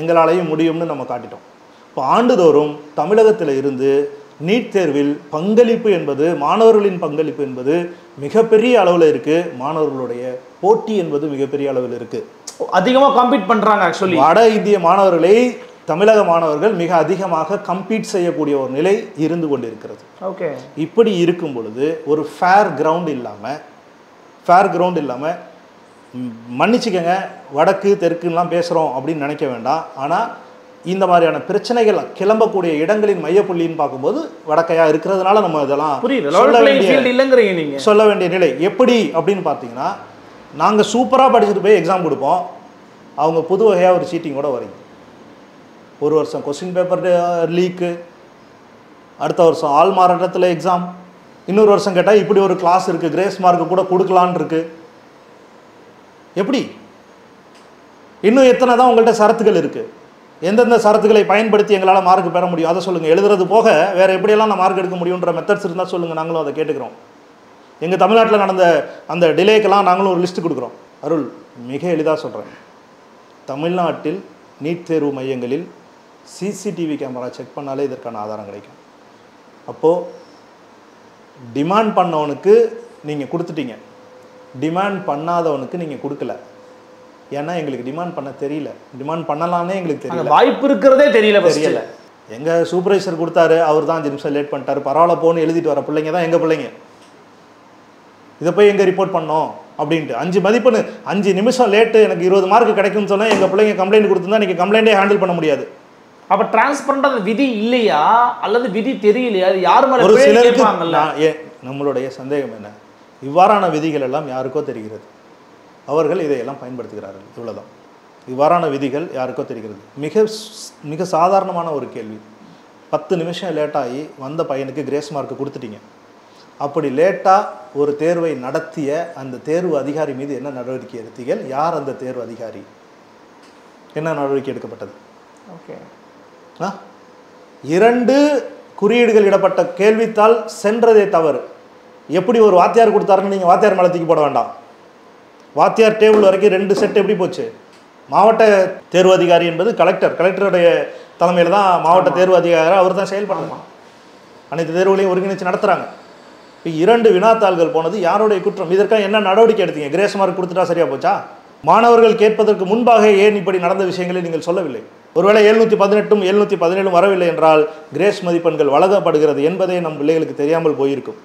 எங்களாலையும் முடியும்னு நம்ம காட்டிட்டோம். இப்போ ஆண்டுதோறும் தமிழகத்தில் இருந்து நீட் தேர்வில் பங்களிப்பு என்பது, மாணவர்களின் பங்களிப்பு என்பது மிகப்பெரிய அளவில் இருக்குது. மாணவர்களுடைய போட்டி என்பது மிகப்பெரிய அளவில் இருக்குது. அதிகமாக கம்பீட் பண்ணுறாங்க. ஆக்சுவலி வட இந்திய மாணவர்களை தமிழக மாணவர்கள் மிக அதிகமாக கம்பீட் செய்யக்கூடிய ஒரு நிலை இருந்து கொண்டிருக்கிறது. ஓகே, இப்படி இருக்கும் பொழுது ஒரு ஃபேர் கிரவுண்ட் இல்லாமல் மன்னிச்சுக்கங்க வடக்கு தெற்குலாம் பேசுகிறோம் அப்படின்னு நினைக்க வேண்டாம். ஆனால் இந்த மாதிரியான பிரச்சனைகள் கிளம்பக்கூடிய இடங்களின் மையப்புள்ளின்னு பார்க்கும்போது வடக்கையா இருக்கிறதுனால நம்ம இதெல்லாம் சொல்ல வேண்டிய நிலை. எப்படி அப்படின்னு பார்த்தீங்கன்னா, நாங்கள் சூப்பராக படிச்சுட்டு போய் எக்ஸாம் கொடுப்போம், அவங்க புது வகையாக ஒரு சீட்டிங்கோட வரீங்க. ஒரு வருஷம் கொஸ்டின் பேப்பர் லீக்கு, அடுத்த வருஷம் ஆல் மாறாட்டத்தில் எக்ஸாம், இன்னொரு வருஷம் கேட்டால் இப்படி ஒரு கிளாஸ் இருக்குது, கிரேஸ் மார்க்கு கூட கொடுக்கலான் இருக்கு. எப்படி? இன்னும் எத்தனை தான் உங்கள்கிட்ட சரத்துகள் இருக்குது? எந்தெந்த சரத்துக்களை பயன்படுத்தி எங்களால் மார்க் பெற முடியும் அதை சொல்லுங்கள். எழுதுறது போக வேறு எப்படியெல்லாம் நான் மார்க் எடுக்க முடியுன்ற மெத்தட்ஸ் இருந்தால் சொல்லுங்கள், நாங்களும் அதை கேட்டுக்கிறோம். எங்கள் தமிழ்நாட்டில் நடந்த அந்த டிலேக்கெல்லாம் நாங்களும் ஒரு லிஸ்ட்டு கொடுக்குறோம். அருள், மிக எளிதாக சொல்கிறேன், தமிழ்நாட்டில் நீட் தேர்வு மையங்களில் சிசிடிவி கேமரா செக் பண்ணாலே இதற்கான ஆதாரம் கிடைக்கும். அப்போது டிமாண்ட் பண்ணவனுக்கு நீங்கள் கொடுத்துட்டீங்க, டிமாண்ட் பண்ணாதவனுக்கு நீங்கள் கொடுக்கல. ஏன்னா எங்களுக்கு டிமாண்ட் பண்ண தெரியல, டிமாண்ட் பண்ணலான்னே எங்களுக்கு தெரியல, வாய்ப்பு இருக்கிறதே தெரியல. எங்கள் சூப்பர்வைசர் கொடுத்தாரு, அவர் தான் 5 நிமிஷம் லேட் பண்ணிட்டாரு, பரவாயில்ல போன்னு எழுதிட்டு வர பிள்ளைங்க தான் எங்கள் பிள்ளைங்க. இதை போய் எங்கே ரிப்போர்ட் பண்ணோம் அப்படின்ட்டு 5 மதிப்பெண் 5 நிமிஷம் லேட்டு எனக்கு 20 மார்க் கிடைக்கும்னு சொன்னால் எங்கள் பிள்ளைங்க கம்ப்ளைண்ட் கொடுத்துருந்தா நீங்கள் கம்ப்ளைண்ட்டே ஹேண்டில் பண்ண முடியாது. அப்போ டிரான்ஸ்பரண்டாக விதி இல்லையா அல்லது விதி தெரியலையா? யார் மேலே ஒரு சிலருக்கு நம்மளுடைய சந்தேகம் என்ன, இவ்வாறான விதிகள் எல்லாம் யாருக்கோ தெரிகிறது, அவர்கள் இதையெல்லாம் பயன்படுத்துகிறார்கள், இவ்வளோதான். இவ்வாறான விதிகள் யாருக்கோ தெரிகிறது. மிக சாதாரணமான ஒரு கேள்வி, 10 நிமிஷம் லேட்டாகி வந்த பையனுக்கு கிரேஸ் மார்க் கொடுத்துட்டீங்க. அப்படி லேட்டாக ஒரு தேர்வை நடத்திய அந்த தேர்வு அதிகாரி மீது என்ன நடவடிக்கை எடுத்தீர்கள்? யார் அந்த தேர்வு அதிகாரி? என்ன நடவடிக்கை எடுக்கப்பட்டது? ஓகே, 2 குறியீடுகள் இடப்பட்ட கேள்வித்தாள் சென்றதே தவறு. எப்படி ஒரு வாத்தியார் கொடுத்தாருன்னு நீங்கள் வாத்தியார் மேலே தூக்கி போட வேண்டாம். வாத்தியார் டேபிள் வரைக்கும் 2 செட் எப்படி போச்சு? மாவட்ட தேர்வு அதிகாரி என்பது கலெக்டருடைய தலைமையில் தான் மாவட்ட தேர்வு அதிகாரி, அவர் தான் செயல்படணுமா, அனைத்து தேர்வுகளையும் ஒருங்கிணைச்சு நடத்துகிறாங்க. இப்போ 2 வினாத்தாள்கள் போனது யாருடைய குற்றம்? இதற்காக என்ன நடவடிக்கை எடுத்தீங்க? கிரேஸ் மார்க் கொடுத்துட்டா சரியா போச்சா? மாணவர்கள் கேட்பதற்கு முன்பாக ஏன் இப்படி நடந்த விஷயங்களை நீங்கள் சொல்லவில்லை? ஒருவேளை 718 717 வரவில்லை என்றால் கிரேஸ் மதிப்பெண்கள் வழங்கப்படுகிறது என்பதே நம் பிள்ளைகளுக்கு தெரியாமல் போயிருக்கும்.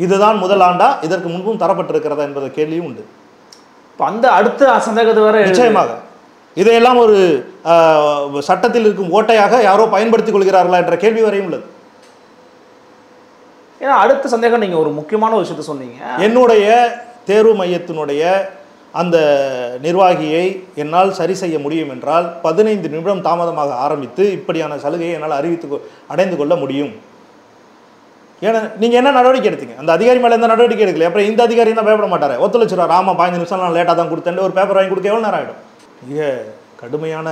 இதுதான் முதல் ஆண்டா, இதற்கு முன்பும் தரப்பட்டிருக்கிறதா என்பத கேள்வியும் உண்டு. அந்த அடுத்த சந்தேகத்தை வர நிச்சயமாக இதையெல்லாம் ஒரு சட்டத்தில் இருக்கும் ஓட்டையாக யாரோ பயன்படுத்திக் கொள்கிறார்களா என்ற கேள்வி வரையும் உள்ளது. ஏன்னா அடுத்த சந்தேகம், நீங்கள் ஒரு முக்கியமான விஷயத்தை சொன்னீங்க, என்னுடைய தேர்வு மையத்தினுடைய அந்த நிர்வாகியை என்னால் சரி செய்ய முடியும் என்றால் 15 நிமிடம் தாமதமாக ஆரம்பித்து இப்படியான சலுகையை என்னால் அடைந்து கொள்ள முடியும். ஏன்னா நீங்கள் என்ன நடவடிக்கை எடுத்தீங்க? அந்த அதிகாரி மேலே எந்த நடவடிக்கை எடுக்கல. அப்புறம் இந்த அதிகாரி தான் பயப்பட மாட்டார், ஒத்துழைச்சிடுவார். ஆமாம் 15 நிமிஷம் நான் லேட்டாக தான் கொடுத்தேன், ஒரு பேப்பர் வாங்கி கொடுக்க எவ்வளோ நேரம் ஆகிடும்? மிக கடுமையான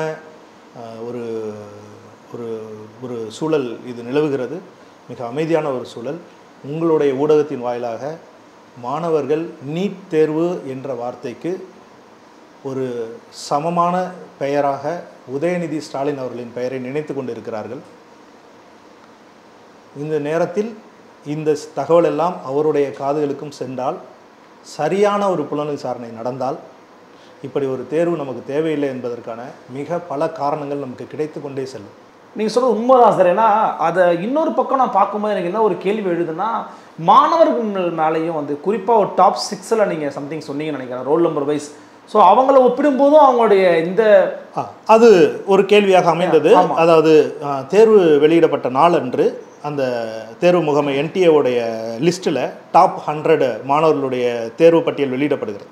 ஒரு ஒரு ஒரு சூழல் இது நிலவுகிறது. மிக அமைதியான ஒரு சூழல். உங்களுடைய ஊடகத்தின் வாயிலாக மாணவர்கள் நீட் தேர்வு என்ற வார்த்தைக்கு ஒரு சமமான பெயராக உதயநிதி ஸ்டாலின் அவர்களின் பெயரை நினைத்து கொண்டிருக்கிறார்கள். இந்த நேரத்தில் இந்த தகவல் எல்லாம் அவருடைய காதுகளுக்கும் சென்றால், சரியான ஒரு புலன் விசாரணை நடந்தால், இப்படி ஒரு தேர்வு நமக்கு தேவையில்லை என்பதற்கான மிக பல காரணங்கள் நமக்கு கிடைத்து கொண்டே செல்லும். நீங்கள் சொல்கிறது உண்மைதான் சார். ஏன்னா அதை இன்னொரு பக்கம் நான் பார்க்கும்போது எனக்கு என்ன ஒரு கேள்வி எழுதுன்னா, மாணவர்கள் மேலேயும் வந்து குறிப்பாக ஒரு டாப் 6ல் நீங்கள் சம்திங் சொன்னீங்கன்னு நினைக்கிறேன், ரோல் நம்பர் வைஸ். ஸோ அவங்கள ஒப்பிடும்போதும் அவங்களுடைய இந்த அது ஒரு கேள்வியாக அமைந்தது. அதாவது தேர்வு வெளியிடப்பட்ட நாள் அன்று அந்த தேர்வு முகமை NTA-உடைய லிஸ்ட்டில் டாப் 100 மாணவர்களுடைய தேர்வு பட்டியல் வெளியிடப்படுகிறது.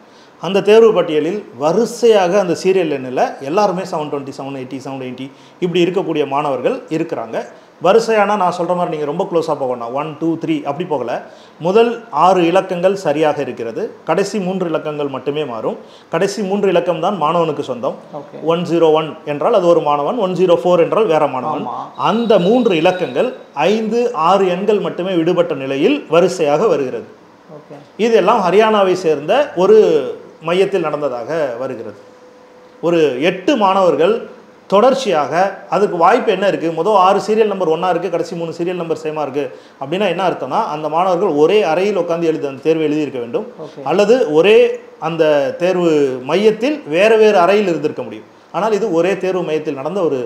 அந்த தேர்வு பட்டியலில் வரிசையாக அந்த சீரியல் எண்ணில் எல்லாருமே 720, 780, 780 இப்படி இருக்கக்கூடிய மாணவர்கள் இருக்கிறாங்க. வரிசையான நான் சொல்கிற மாதிரி நீங்கள் ரொம்ப க்ளோஸாக போகணும், 1, 2, 3 அப்படி போகலை. முதல் 6 இலக்கங்கள் சரியாக இருக்கிறது, கடைசி 3 இலக்கங்கள் மட்டுமே மாறும். கடைசி 3 இலக்கம் தான் மாணவனுக்கு சொந்தம். 101 என்றால் அது ஒரு மாணவன், 104 என்றால் வேற மாணவன். அந்த 3 இலக்கங்கள் 5, 6 எண்கள் மட்டுமே விடுபட்ட நிலையில் வரிசையாக வருகிறது. இதெல்லாம் ஹரியானாவை சேர்ந்த ஒரு மையத்தில் நடந்ததாக வருகிறது. ஒரு 8 மாணவர்கள் தொடர்ச்சியாக, அதுக்கு வாய்ப்பு என்ன இருக்குது, முதல் 6 சீரியல் நம்பர் ஒன்றா இருக்குது, கடைசி 3 சீரியல் நம்பர் சேமாக இருக்குது. அப்படின்னா என்ன அர்த்தம்னா, அந்த மாணவர்கள் ஒரே அறையில் உட்காந்து அந்த தேர்வு எழுதியிருக்க வேண்டும், அல்லது ஒரே அந்த தேர்வு மையத்தில் வேறு வேறு அறையில் இருந்திருக்க முடியும். ஆனால் இது ஒரே தேர்வு மையத்தில் நடந்த ஒரு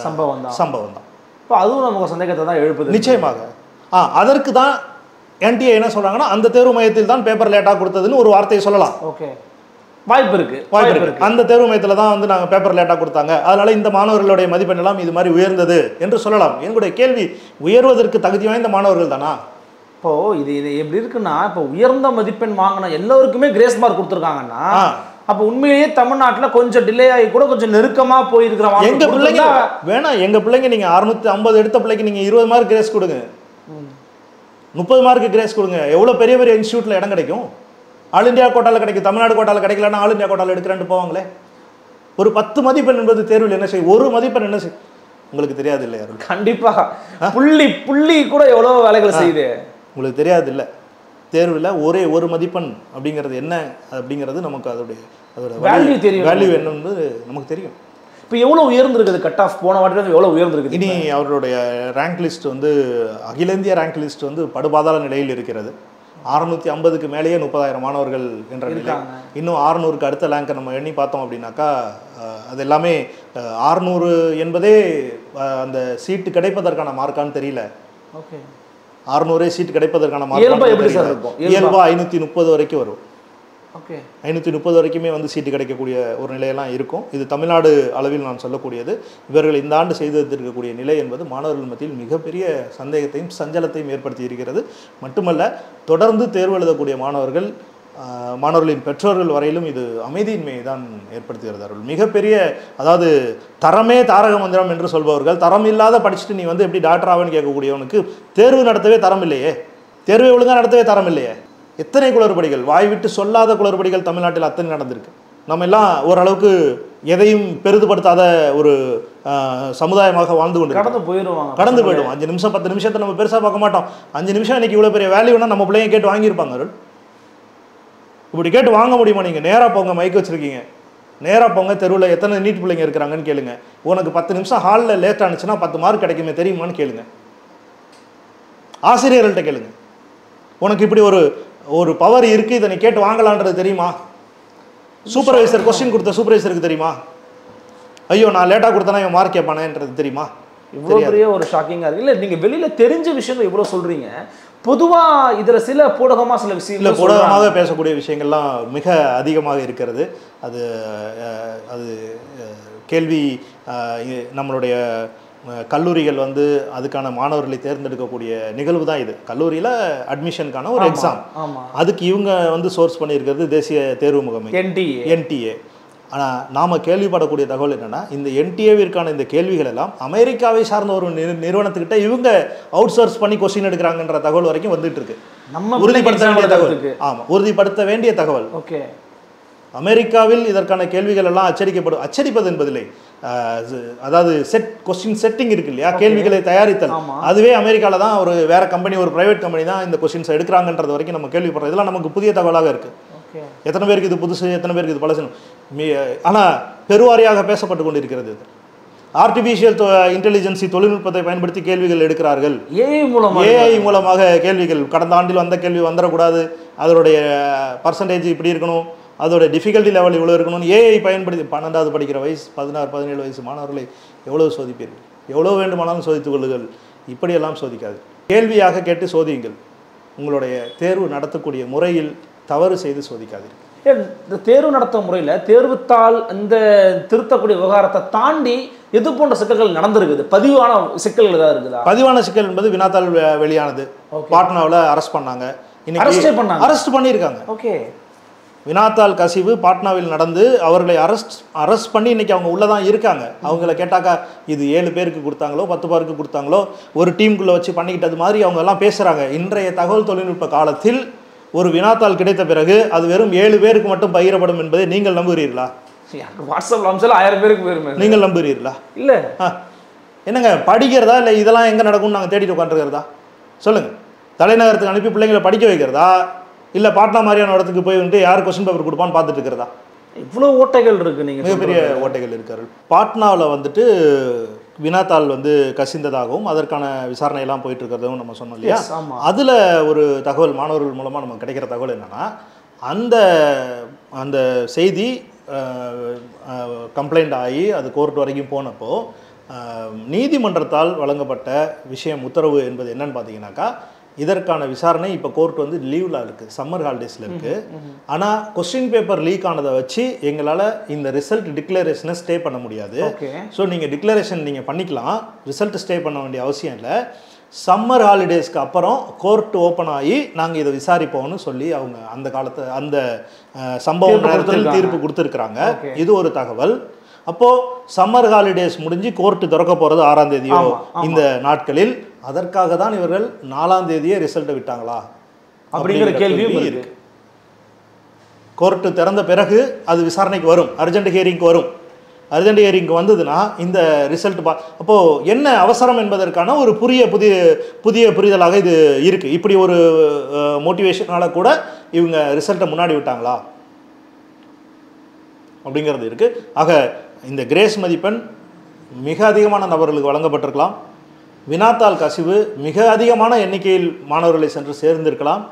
சம்பவம் தான். இப்போ அதுவும் நமக்கு சந்தேகத்தை தான் எழுப்புது. நிச்சயமாக அதற்கு தான் NTA என்ன சொல்கிறாங்கன்னா, அந்த தேர்வு மையத்தில் தான் பேப்பர் லேட்டாக கொடுத்ததுன்னு ஒரு வார்த்தையை சொல்லலாம். ஓகே, வாய்ப்பு இருக்கு. அந்த தேர்வு மையத்தில் தான் வந்து நாங்கள் பேப்பர் லேட்டாக கொடுத்தாங்க, அதனால இந்த மாணவர்களுடைய மதிப்பெண் எல்லாம் இது மாதிரி உயர்ந்தது என்று சொல்லலாம். என்னுடைய கேள்வி, உயர்வதற்கு தகுதி வாய்ந்த மாணவர்கள் தானா? இப்போ இது எப்படி இருக்குன்னா, இப்போ உயர்ந்த மதிப்பெண் வாங்கின எல்லோருக்குமே கிரேஸ் மார்க் கொடுத்துருக்காங்கன்னா, அப்போ உண்மையிலேயே தமிழ்நாட்டில் கொஞ்சம் டிலே ஆகி கூட கொஞ்சம் நெருக்கமாக போயிருக்கிற எங்க பிள்ளைங்க வேணாம், எங்க பிள்ளைங்க நீங்க 650 எடுத்த பிள்ளைக்கு நீங்க 20 மார்க் கிரேஸ் கொடுங்க, 30 மார்க்கு கிரேஸ் கொடுங்க. எவ்வளோ பெரிய பெரிய இன்ஸ்டியூட்டில் இடம் கிடைக்கும்? ஆல் இண்டியா கோட்டாவில் கிடைக்கும், தமிழ்நாடு கோட்டாவில் கிடைக்கலன்னா ஆல் இண்டியா கோட்டாவில் எடுக்கிறேன்ட்டு போவாங்களே. ஒரு 10 மதிப்பெண் என்பது தேர்வில் என்ன செய்யும்? ஒரு மதிப்பெண் என்ன செய்யும் உங்களுக்கு தெரியாது இல்லையா? கண்டிப்பாக புள்ளி கூட எவ்வளோ வேலைகள் செய்யுது உங்களுக்கு தெரியாது இல்லை. தேர்வில் ஒரே ஒரு மதிப்பெண் அப்படிங்கிறது என்ன அப்படிங்கிறது நமக்கு அதோட வேல்யூ என்னன்னு நமக்கு தெரியும். இப்போ எவ்வளோ உயர்ந்திருக்குது கட் ஆஃப்? போன வாட்டில் எவ்வளோ உயர்ந்திருக்குது? இனி அவருடைய ரேங்க் லிஸ்ட் வந்து அகில இந்திய ரேங்க் லிஸ்ட் வந்து படுபாதாள நிலையில் இருக்கிறது. 650க்கு மேலேயே 30,000 மாணவர்கள் என்ற நிலை. இன்னும் 600க்கு அடுத்த ரேங்கை நம்ம எண்ணி பார்த்தோம் அப்படின்னாக்கா, அது எல்லாமே 600 என்பதே அந்த சீட்டு கிடைப்பதற்கான மார்க்கான்னு தெரியல. ஓகே, 600 சீட்டு கிடைப்பதற்கான மார்க் இயல்பா 530 வரைக்கும் வரும். ஓகே, 530 வரைக்குமே வந்து சீட்டு கிடைக்கக்கூடிய ஒரு நிலையெல்லாம் இருக்கும். இது தமிழ்நாடு அளவில் நான் சொல்லக்கூடியது. இவர்கள் இந்த ஆண்டு செய்து வைத்திருக்கக்கூடிய நிலை என்பது மாணவர்கள் மத்தியில் மிகப்பெரிய சந்தேகத்தையும் சஞ்சலத்தையும் ஏற்படுத்தி இருக்கிறது. மட்டுமல்ல, தொடர்ந்து தேர்வு எழுதக்கூடிய மாணவர்களின் பெற்றோர்கள் வரையிலும் இது அமைதியின்மையை தான் ஏற்படுத்துகிறார்கள். மிகப்பெரிய, அதாவது தரமே தாரக மந்திரம் என்று சொல்பவர்கள், தரம் இல்லாத படிச்சுட்டு நீ வந்து எப்படி டாக்டர் ஆகுன்னு கேட்கக்கூடியவனுக்கு தேர்வு நடத்தவே தரம் இல்லையே, தேர்வை ஒழுங்காக நடத்தவே தரம் இல்லையே. எத்தனை குளறுபடிகள், வாய் விட்டு சொல்லாத குளறுபடிகள் தமிழ்நாட்டில் அத்தனை நடந்திருக்கு. நம்ம எல்லாம் ஓரளவுக்கு எதையும் பெரிதுபடுத்தாத ஒரு சமுதாயமாக வாழ்ந்து கொண்டு கடந்து போயிடுவோம். 5 நிமிஷம் 10 நிமிஷத்தை நம்ம பெருசாக பார்க்க மாட்டோம். 5 நிமிஷம் இன்னைக்கு இவ்வளோ பெரிய வேல்யூனா நம்ம பிள்ளைங்க கேட்டு வாங்கியிருப்பாங்க. அருள், இப்படி கேட்டு வாங்க முடியுமா? நீங்கள் நேராக போங்க, மைக் வச்சுருக்கீங்க, நேராக போங்க, தெருவில் எத்தனை நீட் பிள்ளைங்க இருக்கிறாங்கன்னு கேளுங்க. உனக்கு 10 நிமிஷம் ஹாலில் லேட் ஆனிச்சுன்னா 10 மார்க் கிடைக்குமே தெரியுமான்னு கேளுங்க. ஆசிரியர்கள்ட்ட கேளுங்க, உனக்கு இப்படி ஒரு பவர் இருக்குது, இதை நீ கேட்டு வாங்கலான்றது தெரியுமா? சூப்பர்வைசர் கொஸ்டின் கொடுத்த சூப்பர்வைசருக்கு தெரியுமா? ஐயோ நான் லேட்டாக கொடுத்தனா இவன் மார்க் கேட்பானேன்றது தெரியுமா? இவ்வளோ பெரிய ஒரு ஷாக்கிங்காக இருக்குது. இல்லை, நீங்கள் வெளியில் தெரிஞ்ச விஷயங்கள் இவ்வளோ சொல்கிறீங்க. பொதுவாக இதில் சில பூடகமாக சில விஷயங்கள் பூடகமாக பேசக்கூடிய விஷயங்கள்லாம் மிக அதிகமாக இருக்கிறது. அது கேள்வி நம்மளுடைய கல்லூரிகள் வந்து அதுக்கான மாணவர்களை தேர்ந்தெடுக்கக்கூடிய நிகழ்வு தான் இது. கல்லூரியில் அட்மிஷனுக்கான ஒரு எக்ஸாம், அதுக்கு இவங்க வந்து சோர்ஸ் பண்ணியிருக்கிறது தேசிய தேர்வு முகமை NTA. ஆனால் நாம் கேள்விப்படக்கூடிய தகவல் என்னென்னா, இந்த NTA-விற்கான இந்த கேள்விகள் எல்லாம் அமெரிக்காவை சார்ந்த ஒரு நிறுவனத்துக்கிட்ட இவங்க அவுட் சோர்ஸ் பண்ணி கொஸ்டின் எடுக்கிறாங்கன்ற தகவல் வரைக்கும் வந்துட்டு இருக்கு. நம்ம உறுதிப்படுத்த வேண்டிய தகவல். ஆமாம், உறுதிப்படுத்த வேண்டிய தகவல். ஓகே, அமெரிக்காவில் இதற்கான கேள்விகள் எல்லாம் அச்சடிப்பது என்பதில்லை, அதாவது கொஸ்டின் செட்டிங் இருக்கு இல்லையா, கேள்விகளை தயாரித்தல், அதுவே அமெரிக்காவில் தான் ஒரு வேற கம்பெனி, ஒரு பிரைவேட் கம்பெனி தான் இந்த கொஸ்டின்ஸ் எடுக்கிறாங்கன்றது வரைக்கும் நம்ம கேள்விப்படுறோம். இதெல்லாம் நமக்கு புதிய தகவலாக இருக்குது. எத்தனை பேருக்கு இது புதுசு, எத்தனை பேருக்கு இது பழசு, ஆனால் பெருவாரியாக பேசப்பட்டு கொண்டு இருக்கிறது. ஆர்டிஃபிஷியல் இன்டெலிஜென்சி தொழில்நுட்பத்தை பயன்படுத்தி கேள்விகள் எடுக்கிறார்கள். ஏஐ மூலமாக கேள்விகள், கடந்த ஆண்டில் வந்த கேள்வி வந்துடக்கூடாது, அதோடைய பர்சன்டேஜ் இப்படி இருக்கணும், அதோட டிஃபிகல்ட்டி லெவல் இவ்வளோ இருக்கணும்னு ஏஐ பயன்படுத்தி 12வது படிக்கிற வயசு 16-17 வயசு மாணவர்களை எவ்வளோ சோதிப்பீர்கள்? எவ்வளோ வேண்டுமானாலும் சோதித்துக் கொள்ளுங்கள், இப்படியெல்லாம் சோதிக்காது. கேள்வியாக கேட்டு சோதியுங்கள். உங்களுடைய தேர்வு நடத்தக்கூடிய முறையில் தவறு செய்து சோதிக்காதீர்கள். இந்த தேர்வு நடத்தும் முறையில் தேர்வுத்தாள் இந்த திருத்தக்கூடிய விவகாரத்தை தாண்டி எது போன்ற சிக்கல்கள் நடந்திருக்குது? பதிவான சிக்கல்கள் ஏதாவது இருக்குதா? பதிவான சிக்கல் என்பது வினாத்தாள் வெளியானது. பாட்னாவில் அரெஸ்ட் பண்ணாங்க, அரெஸ்ட் பண்ணியிருக்காங்க. ஓகே, வினாத்தாள் கசிவு பாட்னாவில் நடந்து அவர்களை அரெஸ்ட் பண்ணி இன்னைக்கு அவங்க உள்ளதான் இருக்காங்க. அவங்கள கேட்டாக்கா இது 7 பேருக்கு கொடுத்தாங்களோ 10 பேருக்கு கொடுத்தாங்களோ ஒரு டீமுக்குள்ளே வச்சு பண்ணிக்கிட்டது மாதிரி அவங்க எல்லாம் பேசுகிறாங்க. இன்றைய தகவல் தொழில்நுட்ப காலத்தில் ஒரு வினாத்தாள் கிடைத்த பிறகு அது வெறும் 7 பேருக்கு மட்டும் பகிரப்படும் என்பதை நீங்கள் நம்புகிறீர்களா? வாட்ஸ்அப் அம்சம் 1000 பேருக்கு போயிருமே, நீங்கள் நம்புகிறீர்களா? இல்லை. என்னங்க படிக்கிறதா இல்லை இதெல்லாம் எங்கே நடக்கும்னு நாங்கள் தேடிட்டு உட்காந்துருக்கிறதா? சொல்லுங்கள். தலைநகரத்துக்கு அனுப்பி பிள்ளைங்களை படிக்க வைக்கிறதா, இல்லை பாட்னா மாதிரியான இடத்துக்கு போய் வந்துட்டு யார் கொஸ்டின் பேப்பர் கொடுப்பான்னு பார்த்துட்டு இருக்கிறதா? இவ்வளோ ஓட்டைகள் இருக்குது. நீங்கள் மிகப்பெரிய ஓட்டைகள் இருக்காரு. பாட்னாவில் வந்துட்டு வினாத்தாள் கசிந்ததாகவும் அதற்கான விசாரணையெல்லாம் போயிட்டு இருக்கிறதும் நம்ம சொன்னோம் இல்லையா? அதில் ஒரு தகவல் மாணவர்கள் மூலமாக நமக்கு கிடைக்கிற தகவல் என்னென்னா, அந்த செய்தி கம்ப்ளைண்ட் ஆகி அது கோர்ட் வரைக்கும் போனப்போ நீதிமன்றத்தால் வழங்கப்பட்ட விஷயம் உத்தரவு என்பது என்னன்னு பார்த்தீங்கன்னாக்கா, இதற்கான விசாரணை இப்போ கோர்ட் லீவில் இருக்குது, சம்மர் ஹாலிடேஸில் இருக்குது. ஆனால் கொஸ்டின் பேப்பர் லீக் ஆனதை வச்சு எங்களால் இந்த ரிசல்ட் டிக்ளரேஷனை ஸ்டே பண்ண முடியாது. ஸோ நீங்கள் டிக்ளரேஷன் நீங்கள் பண்ணிக்கலாம், ரிசல்ட் ஸ்டே பண்ண வேண்டிய அவசியம் இல்லை. சம்மர் ஹாலிடேஸ்க்கு அப்புறம் கோர்ட் ஓப்பன் ஆகி நாங்கள் இதை விசாரிப்போம்னு சொல்லி அவங்க அந்த காலத்தை அந்த சம்பவ நேரத்தில் தீர்ப்பு கொடுத்துருக்குறாங்க. இது ஒரு தகவல். அப்போது சம்மர் ஹாலிடேஸ் முடிஞ்சு கோர்ட்டு திறக்க போகிறது 6ஆம் தேதியோ இந்த நாட்களில். அதற்காக தான் இவர்கள் 4ஆம் தேதியே ரிசல்ட்டை விட்டாங்களா அப்படிங்கிற கேள்வியும் இருக்கு. கோர்ட்டு திறந்த பிறகு அது விசாரணைக்கு வரும், அர்ஜென்ட் ஹியரிங்க்கு வரும். அர்ஜென்ட் ஹியரிங்க்கு வந்ததுன்னா இந்த ரிசல்ட் அப்போது என்ன அவசரம் என்பதற்கான ஒரு புதிய புரிதலாக இது இருக்குது. இப்படி ஒரு மோட்டிவேஷனால் கூட இவங்க ரிசல்ட்டை முன்னாடி விட்டாங்களா அப்படிங்கிறது இருக்குது. ஆக இந்த கிரேஸ் மதிப்பெண் மிக அதிகமான நபர்களுக்கு வழங்கப்பட்டிருக்கலாம். வினாத்தாள் கசிவு மிக அதிகமான எண்ணிக்கையில் மாணவர்களை சென்று சேர்ந்திருக்கலாம்.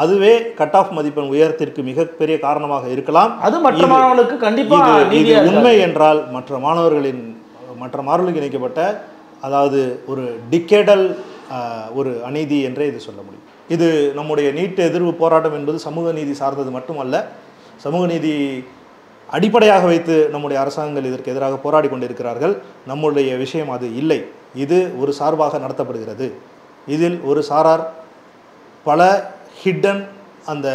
அதுவே கட் ஆஃப் மதிப்பெண் உயரத்திற்கு மிகப்பெரிய காரணமாக இருக்கலாம். அது மற்ற மாணவர்களுக்கு கண்டிப்பாக உண்மை என்றால் மற்ற மாணவர்களுக்கு இணைக்கப்பட்ட அதாவது ஒரு டிகேடல் ஒரு அநீதி என்றே இது சொல்ல முடியும். இது நம்முடைய நீட் எதிர்ப்பு போராட்டம் என்பது சமூக நீதி சார்ந்தது மட்டுமல்ல. சமூக நீதி அடிப்படையாக வைத்து நம்முடைய அரசாங்கங்கள் இதற்கு எதிராக போராடி கொண்டிருக்கிறார்கள். நம்முடைய விஷயம் அது இல்லை. இது ஒரு சார்பாக நடத்தப்படுகிறது. இதில் ஒரு சாரார் பல ஹிடன் அந்த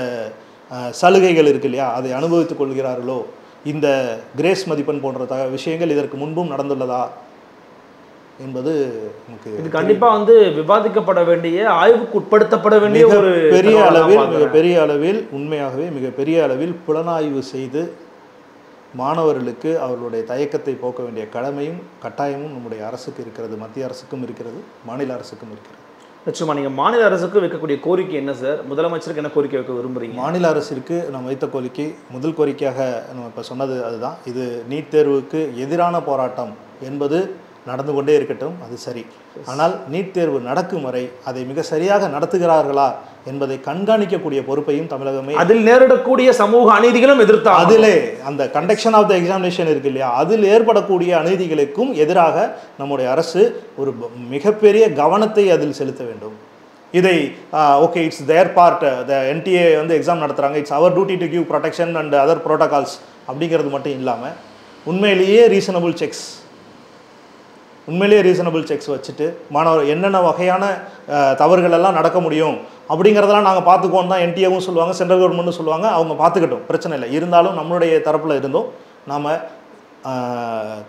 சலுகைகள் இருக்கு இல்லையா, அதை அனுபவித்துக் கொள்கிறார்களோ? இந்த கிரேஸ் மதிப்பெண் போன்ற விஷயங்கள் இதற்கு முன்பும் நடந்துள்ளதா என்பது இது கண்டிப்பாக விவாதிக்கப்பட வேண்டிய, ஆய்வுக்கு உட்படுத்தப்பட வேண்டிய ஒரு பெரிய அளவில் உண்மையாகவே மிகப்பெரிய அளவில் புலனாய்வு செய்து மாணவர்களுக்கு அவர்களுடைய தயக்கத்தை போக்க வேண்டிய கடமையும் கட்டாயமும் நம்முடைய அரசுக்கு இருக்கிறது. மத்திய அரசுக்கும் இருக்கிறது, மாநில அரசுக்கும் இருக்கிறது. நிச்சயமா. நீங்கள் மாநில அரசுக்கு வைக்கக்கூடிய கோரிக்கை என்ன சார்? முதலமைச்சருக்கு என்ன கோரிக்கை வைக்க விரும்புகிறீங்க? மாநில அரசிற்கு நம்ம வைத்த கோரிக்கை முதல் கோரிக்கையாக நம்ம இப்போ சொன்னது அதுதான். இது நீட் தேர்வுக்கு எதிரான போராட்டம் என்பது நடந்து கொண்டே இருக்கட்டும், அது சரி. ஆனால் நீட் தேர்வு நடக்கும் வரை அதை மிக சரியாக நடத்துகிறார்களா என்பதை கண்காணிக்கக்கூடிய பொறுப்பையும் தமிழகமே, அதில் நேரிடக்கூடிய சமூக அநீதிகளும் எதிர்த்தா, அதிலே அந்த கண்டக்ஷன் ஆஃப் த எக்ஸாமினேஷன் இருக்கு இல்லையா, அதில் ஏற்படக்கூடிய அநீதிகளுக்கும் எதிராக நம்முடைய அரசு ஒரு மிகப்பெரிய கவனத்தை அதில் செலுத்த வேண்டும். இதை okay it's their part, the NDA exam நடத்துகிறாங்க, it's our duty to give protection and other protocols அப்படிங்கிறது மட்டும் இல்லாமல் உண்மையிலேயே ரீசனபிள் செக்ஸ் வச்சுட்டு மாணவர் என்னென்ன வகையான தவறுகள் எல்லாம் நடக்க முடியும் அப்படிங்கிறதெல்லாம் நாங்கள் பார்த்துக்குவோம் தான் என்டிஏவும் சொல்லுவாங்க, சென்ட்ரல் கவர்மெண்ட்டும் சொல்லுவாங்க. அவங்க பார்த்துக்கட்டும், பிரச்சனை இல்லை. இருந்தாலும் நம்மளுடைய தரப்பில் இருந்தோம் நாம்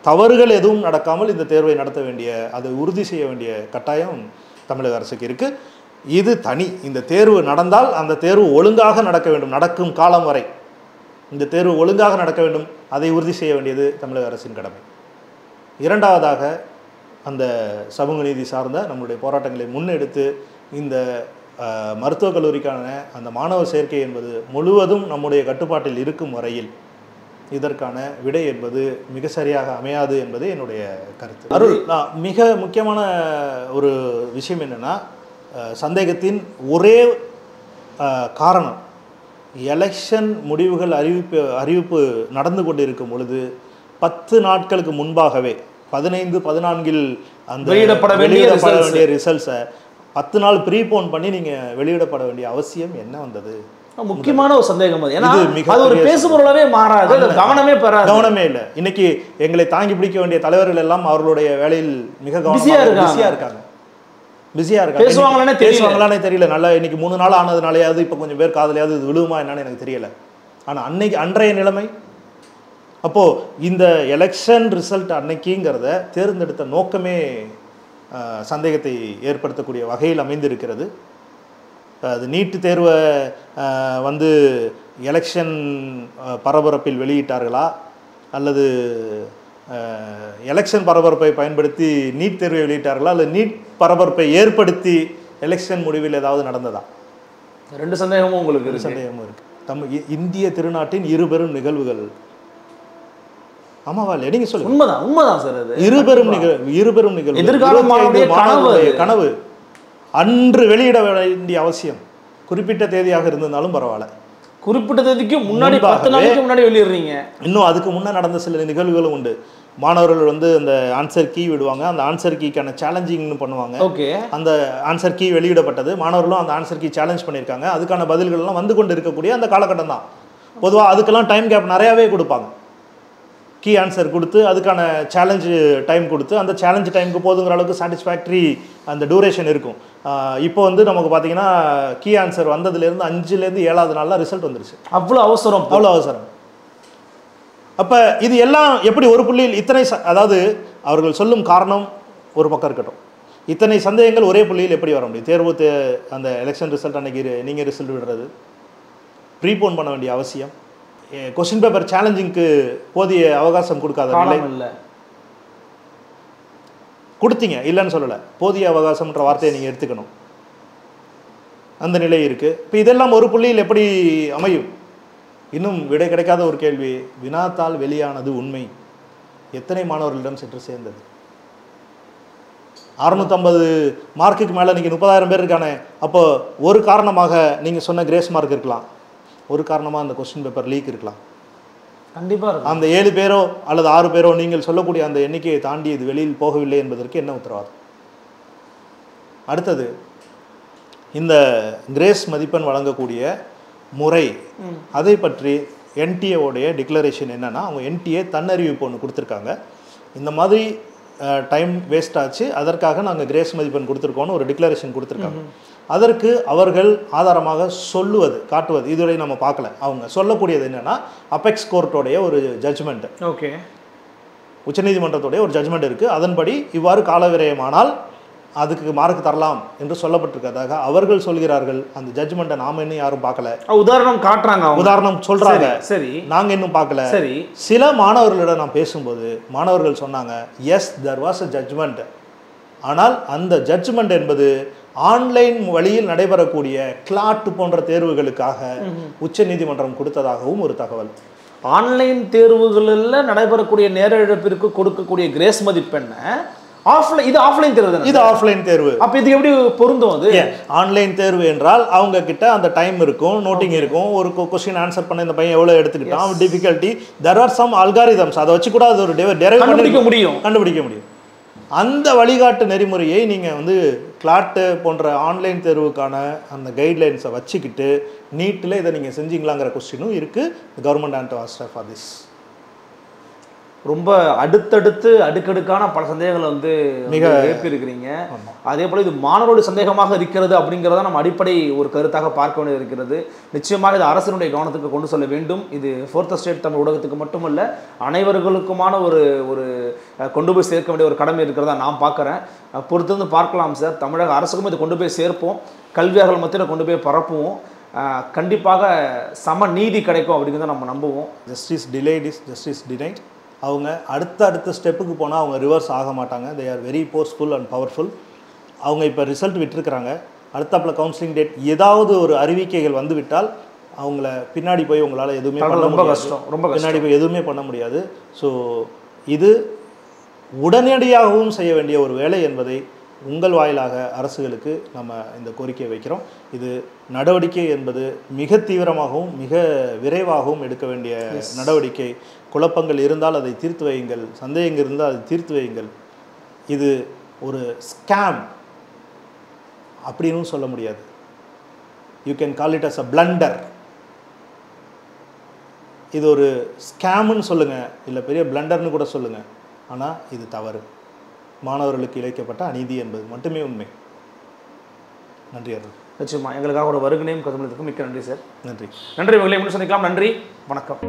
தவறுகள் எதுவும் நடக்காமல் இந்த தேர்வை நடத்த வேண்டிய, அதை உறுதி செய்ய வேண்டிய கட்டாயம் தமிழக அரசுக்கு இருக்குது. இது தனி. இந்த தேர்வு நடந்தால் அந்த தேர்வு ஒழுங்காக நடக்க வேண்டும். நடக்கும் காலம் வரை இந்த தேர்வு ஒழுங்காக நடக்க வேண்டும். அதை உறுதி செய்ய வேண்டியது தமிழக அரசின் கடமை. இரண்டாவதாக அந்த சமூக நீதி சார்ந்த நம்முடைய போராட்டங்களை முன்னெடுத்து இந்த மருத்துவக் கல்லூரிக்கான அந்த மாணவர் சேர்க்கை என்பது முழுவதும் நம்முடைய கட்டுப்பாட்டில் இருக்கும் வரையில் இதற்கான விடை என்பது மிக சரியாக அமையாது என்பது என்னுடைய கருத்து. அருள், மிக முக்கியமான ஒரு விஷயம் என்னென்னா, சந்தேகத்தின் ஒரே காரணம் எலெக்ஷன் முடிவுகள் அறிவிப்பு நடந்து கொண்டிருக்கும் பொழுது 10 நாட்களுக்கு முன்பாகவே 15-14 அந்த வெளியிடப்பட வேண்டிய ரிசல்ட்ஸை 10 நாள் ப்ரீபோன் பண்ணி நீங்கள் வெளியிடப்பட வேண்டிய அவசியம் என்ன வந்தது? முக்கியமான ஒரு சந்தேகம். அது ஒரு பேசுபொருளாவே மாறாது, கவனமே இல்லை. இன்னைக்கு எங்களை தாங்கி பிடிக்க வேண்டிய தலைவர்கள் எல்லாம் அவர்களுடைய வேலையில் மிக பிஸியா இருக்காங்க. பேசுவாங்களானே தெரியல. நல்லா இன்னைக்கு 3 நாள் ஆனதுனாலேயாவது இப்போ கொஞ்சம் பேர் காதலையாவது இது விழுவுமா என்னன்னு எனக்கு தெரியல. ஆனால் அன்றைய நிலைமை அப்போ இந்த எலெக்ஷன் ரிசல்ட் அன்னைக்குங்கிறத தேர்ந்தெடுத்த நோக்கமே சந்தேகத்தை ஏற்படுத்தக்கூடிய வகையில் அமைந்திருக்கிறது. அது நீட்டு தேர்வை வந்து எலெக்ஷன் பரபரப்பில் வெளியிட்டார்களா அல்லது எலெக்ஷன் பரபரப்பை பயன்படுத்தி நீட் தேர்வை வெளியிட்டார்களா அல்லது நீட் பரபரப்பை ஏற்படுத்தி எலெக்ஷன் முடிவில் ஏதாவது நடந்ததா? 2 சந்தேகமும் உங்களுக்கு சந்தேகமும் இருக்கு. இந்திய திருநாட்டின் இருபெரும் நிகழ்வுகள். ஆமாவா இல்லையா? நீங்க சொல்லுங்க. உண்மைதான் சார். அது இருபெரும் நிகழ்வு, எதிர்காலமானவருடைய கனவு அன்று வெளியிட வேண்டிய அவசியம் குறிப்பிட்ட தேதியாக இருந்திருந்தாலும் பரவாயில்ல. குறிப்பிட்ட தேதிக்கு முன்னாடி 10 நாளைக்கு முன்னாடி வெளியிடுறீங்க. இன்னும் அதுக்கு முன்னே நடந்த சில நிகழ்வுகளும் உண்டு. மாணவர்கள் வந்து அந்த ஆன்சர் கீ விடுவாங்க, அந்த ஆன்சர் கீக்கான சேலஞ்சிங்னு பண்ணுவாங்க. ஓகே, அந்த ஆன்சர் கீ வெளியிடப்பட்டது, மாணவர்களும் அந்த ஆன்சர் கீ சேலஞ்ச் பண்ணியிருக்காங்க. அதுக்கான பதில்கள்லாம் வந்து கொண்டு இருக்கக்கூடிய அந்த காலகட்டம் தான். பொதுவாக அதுக்கெல்லாம் டைம் கேப் நிறையாவே கொடுப்பாங்க. கீ ஆன்சர் கொடுத்து அதுக்கான சேலஞ்சு டைம் கொடுத்து அந்த சேலஞ்சு டைமுக்கு போதுங்கிற அளவுக்கு சாட்டிஸ்ஃபேக்டரி அந்த டூரேஷன் இருக்கும். இப்போ வந்து நமக்கு பார்த்தீங்கன்னா கீ ஆன்சர் வந்ததுலேருந்து 5லேருந்து 7வது நாளில் ரிசல்ட் வந்துருச்சு. அவ்வளோ அவசரம். அப்போ இது எல்லாம் எப்படி ஒரு புள்ளியில் இத்தனை அதாவது அவர்கள் சொல்லும் காரணம் ஒரு பக்கம் இருக்கட்டும், இத்தனை சந்தேகங்கள் ஒரே புள்ளியில் எப்படி வர முடியும்? தேர்வு அந்த எலெக்ஷன் ரிசல்ட் அன்னைக்கு நீங்கள் ரிசல்ட் விடுறது, ப்ரீபோன் பண்ண வேண்டிய அவசியம், கொஸ்டின் பேப்பர் சேலஞ்சிங்க்கு போதிய அவகாசம் கொடுக்காத இல்லை. கொடுத்தீங்க, இல்லைன்னு சொல்லலை, போதிய அவகாசம்ன்ற வார்த்தையை நீங்கள் எடுத்துக்கணும். அந்த நிலை இருக்குது. இப்போ இதெல்லாம் ஒரு புள்ளியில் எப்படி அமையும்? இன்னும் விடை கிடைக்காத ஒரு கேள்வி, வினாத்தால் வெளியானது உண்மை எத்தனை மாணவர்களிடம் சென்று சேர்ந்தது? 650 மார்க்குக்கு மேலே நீங்கள் 30,000 பேர் இருக்கானே. அப்போ ஒரு காரணமாக நீங்கள் சொன்ன கிரேஸ் மார்க் இருக்கலாம், ஒரு காரணமாக அந்த கொஸ்டின் பேப்பர் லீக் இருக்கலாம். கண்டிப்பாக அந்த 7 பேரோ அல்லது 6 பேரோ நீங்கள் சொல்லக்கூடிய அந்த எண்ணிக்கையை தாண்டி இது வெளியில் போகவில்லை என்பதற்கு என்ன உத்தரவாதம்? அடுத்தது, இந்த கிரேஸ் மதிப்பெண் வழங்கக்கூடிய முறை, அதை பற்றி என்டிஏவுடைய டிக்ளரேஷன் என்னன்னா, அவங்க என்டிஏ தன்னறிவிப்பு ஒன்று கொடுத்துருக்காங்க. இந்த மாதிரி டைம் வேஸ்ட் ஆச்சு, அதற்காக நாங்கள் கிரேஸ் மதிப்பெண் கொடுத்துருக்கோன்னு ஒரு டிக்ளரேஷன் கொடுத்துருக்காங்க. அதற்கு அவர்கள் ஆதாரமாக காட்டுவது இதுவரை நம்ம பார்க்கல. அவங்க சொல்லக்கூடியது என்னன்னா, அபெக்ஸ் கோர்ட்டோடைய ஒரு ஜட்ஜ்மெண்ட், ஓகே, உச்சநீதிமன்றத்துடைய ஒரு ஜட்ஜ்மெண்ட் இருக்குது. அதன்படி இவ்வாறு காலவிரயமானால் அதுக்கு மார்க் தரலாம் என்று சொல்லப்பட்டிருக்கிறதாக அவர்கள் சொல்கிறார்கள். அந்த ஜட்ஜ்மெண்ட்டை நாம இன்னும் யாரும் பார்க்கல. உதாரணம் காட்டுறாங்க, உதாரணம் சொல்றாங்க, சரி, நாங்க இன்னும் பார்க்கல. சரி, சில மாணவர்களிடம் நான் பேசும்போது மாணவர்கள் சொன்னாங்க, yes there was a judgement, ஆனால் அந்த ஜட்ஜ்மெண்ட் என்பது ஆன்லைன் வழியில் நடைபெறக்கூடிய கிளாட் போன்ற தேர்வுகளுக்காக உச்ச நீதிமன்றம் கொடுத்ததாகவும் ஒரு தகவல். ஆன்லைன் தேர்வுகளில் நடைபெறக்கூடிய நேர இழப்பிற்கு கொடுக்கக்கூடிய கிரேஸ் மதிப்பெண்ணை இது ஆஃப்லைன் தேர்வு தானே? இது ஆஃப்லைன் தேர்வு. அப்போ இது எப்படி பொருந்தும்? அது ஆன்லைன் தேர்வு என்றால் அவங்க கிட்ட அந்த டைம் இருக்கும், நோட்டிங் இருக்கும், ஒரு கொஸ்டின் ஆன்சர் பண்ண இந்த பையன் எவ்வளோ எடுத்துக்கிட்டான், difficulty, there are some algorithms, அதை வச்சு கூட அது ஒரு கண்டுபிடிக்க முடியும். அந்த வழிகாட்டு நெறிமுறையை நீங்கள் வந்து கிளாட்டு போன்ற ஆன்லைன் தேர்வுக்கான அந்த கைட்லைன்ஸை வச்சுக்கிட்டு நீட்டில் இதை நீங்கள் செஞ்சீங்களாங்கிற கொஸ்டினும் இருக்குது. கவர்மெண்ட் ஆண்ட் ஆஸ்டர் ஃபார் திஸ். ரொம்ப அடுக்கடுக்கான பல சந்தேகங்களை வந்து மிக எழுப்பியிருக்கிறீங்க. அதே போல் இது மாணவருடைய சந்தேகமாக இருக்கிறது அப்படிங்கிறத நம்ம அடிப்படை ஒரு கருத்தாக பார்க்க வேண்டியது இருக்கிறது. நிச்சயமாக இது அரசினுடைய கவனத்துக்கு கொண்டு செல்ல வேண்டும். இது 4th ஸ்டேட் தமிழ் ஊடகத்துக்கு மட்டுமல்ல, அனைவர்களுக்குமான ஒரு கொண்டு போய் சேர்க்க வேண்டிய ஒரு கடமை இருக்கிறதா நான் பார்க்குறேன். பொறுத்திருந்து பார்க்கலாம் சார். தமிழக அரசுக்கும் இதை கொண்டு போய் சேர்ப்போம், கல்வியாளர்கள் மத்தியில் கொண்டு போய் பரப்புவோம். கண்டிப்பாக சம நீதி கிடைக்கும் அப்படிங்கிறத நம்ம நம்புவோம். Justice delayed is justice denied. அவங்க அடுத்த ஸ்டெப்புக்கு போனால் அவங்க ரிவர்ஸ் ஆக மாட்டாங்க. They are very forceful and powerful. அவங்க இப்போ ரிசல்ட் விட்டுருக்குறாங்க. அடுத்தாப்பில் கவுன்சிலிங் டேட் ஏதாவது ஒரு அறிவிக்கைகள் வந்து விட்டால் அவங்கள பின்னாடி போய் உங்களால் எதுவுமே பண்ண ரொம்ப கஷ்டம், ரொம்ப பின்னாடி போய் எதுவுமே பண்ண முடியாது. ஸோ இது உடனடியாகவும் செய்ய வேண்டிய ஒரு வேலை என்பதை உங்கள் வாயிலாக அரசுகளுக்கு நம்ம இந்த கோரிக்கையை வைக்கிறோம். இது நடவடிக்கை என்பது மிக தீவிரமாகவும் மிக விரைவாகவும் எடுக்க வேண்டிய நடவடிக்கை. குழப்பங்கள் இருந்தால் அதை தீர்த்து வையுங்கள், சந்தேகங்கள் இருந்தால் அதை தீர்த்து வையுங்கள். இது ஒரு ஸ்கேம் அப்படின்னு சொல்ல முடியாது. You can call it as a blunder. இது ஒரு ஸ்கேம்னு சொல்லுங்கள், இல்லை பெரிய பிளண்டர்னு கூட சொல்லுங்கள். ஆனால் இது தவறு. மாணவர்களுக்கு இழைக்கப்பட்ட அநீதி என்பது மட்டுமே உண்மை. நன்றி அருள். நிச்சயமா எங்களுக்காக ஒரு வருகனையும் கதமளித்துக்கும் மிக்க நன்றி சார். நன்றி. நன்றி. உங்களை சந்திக்கலாம். நன்றி, வணக்கம்.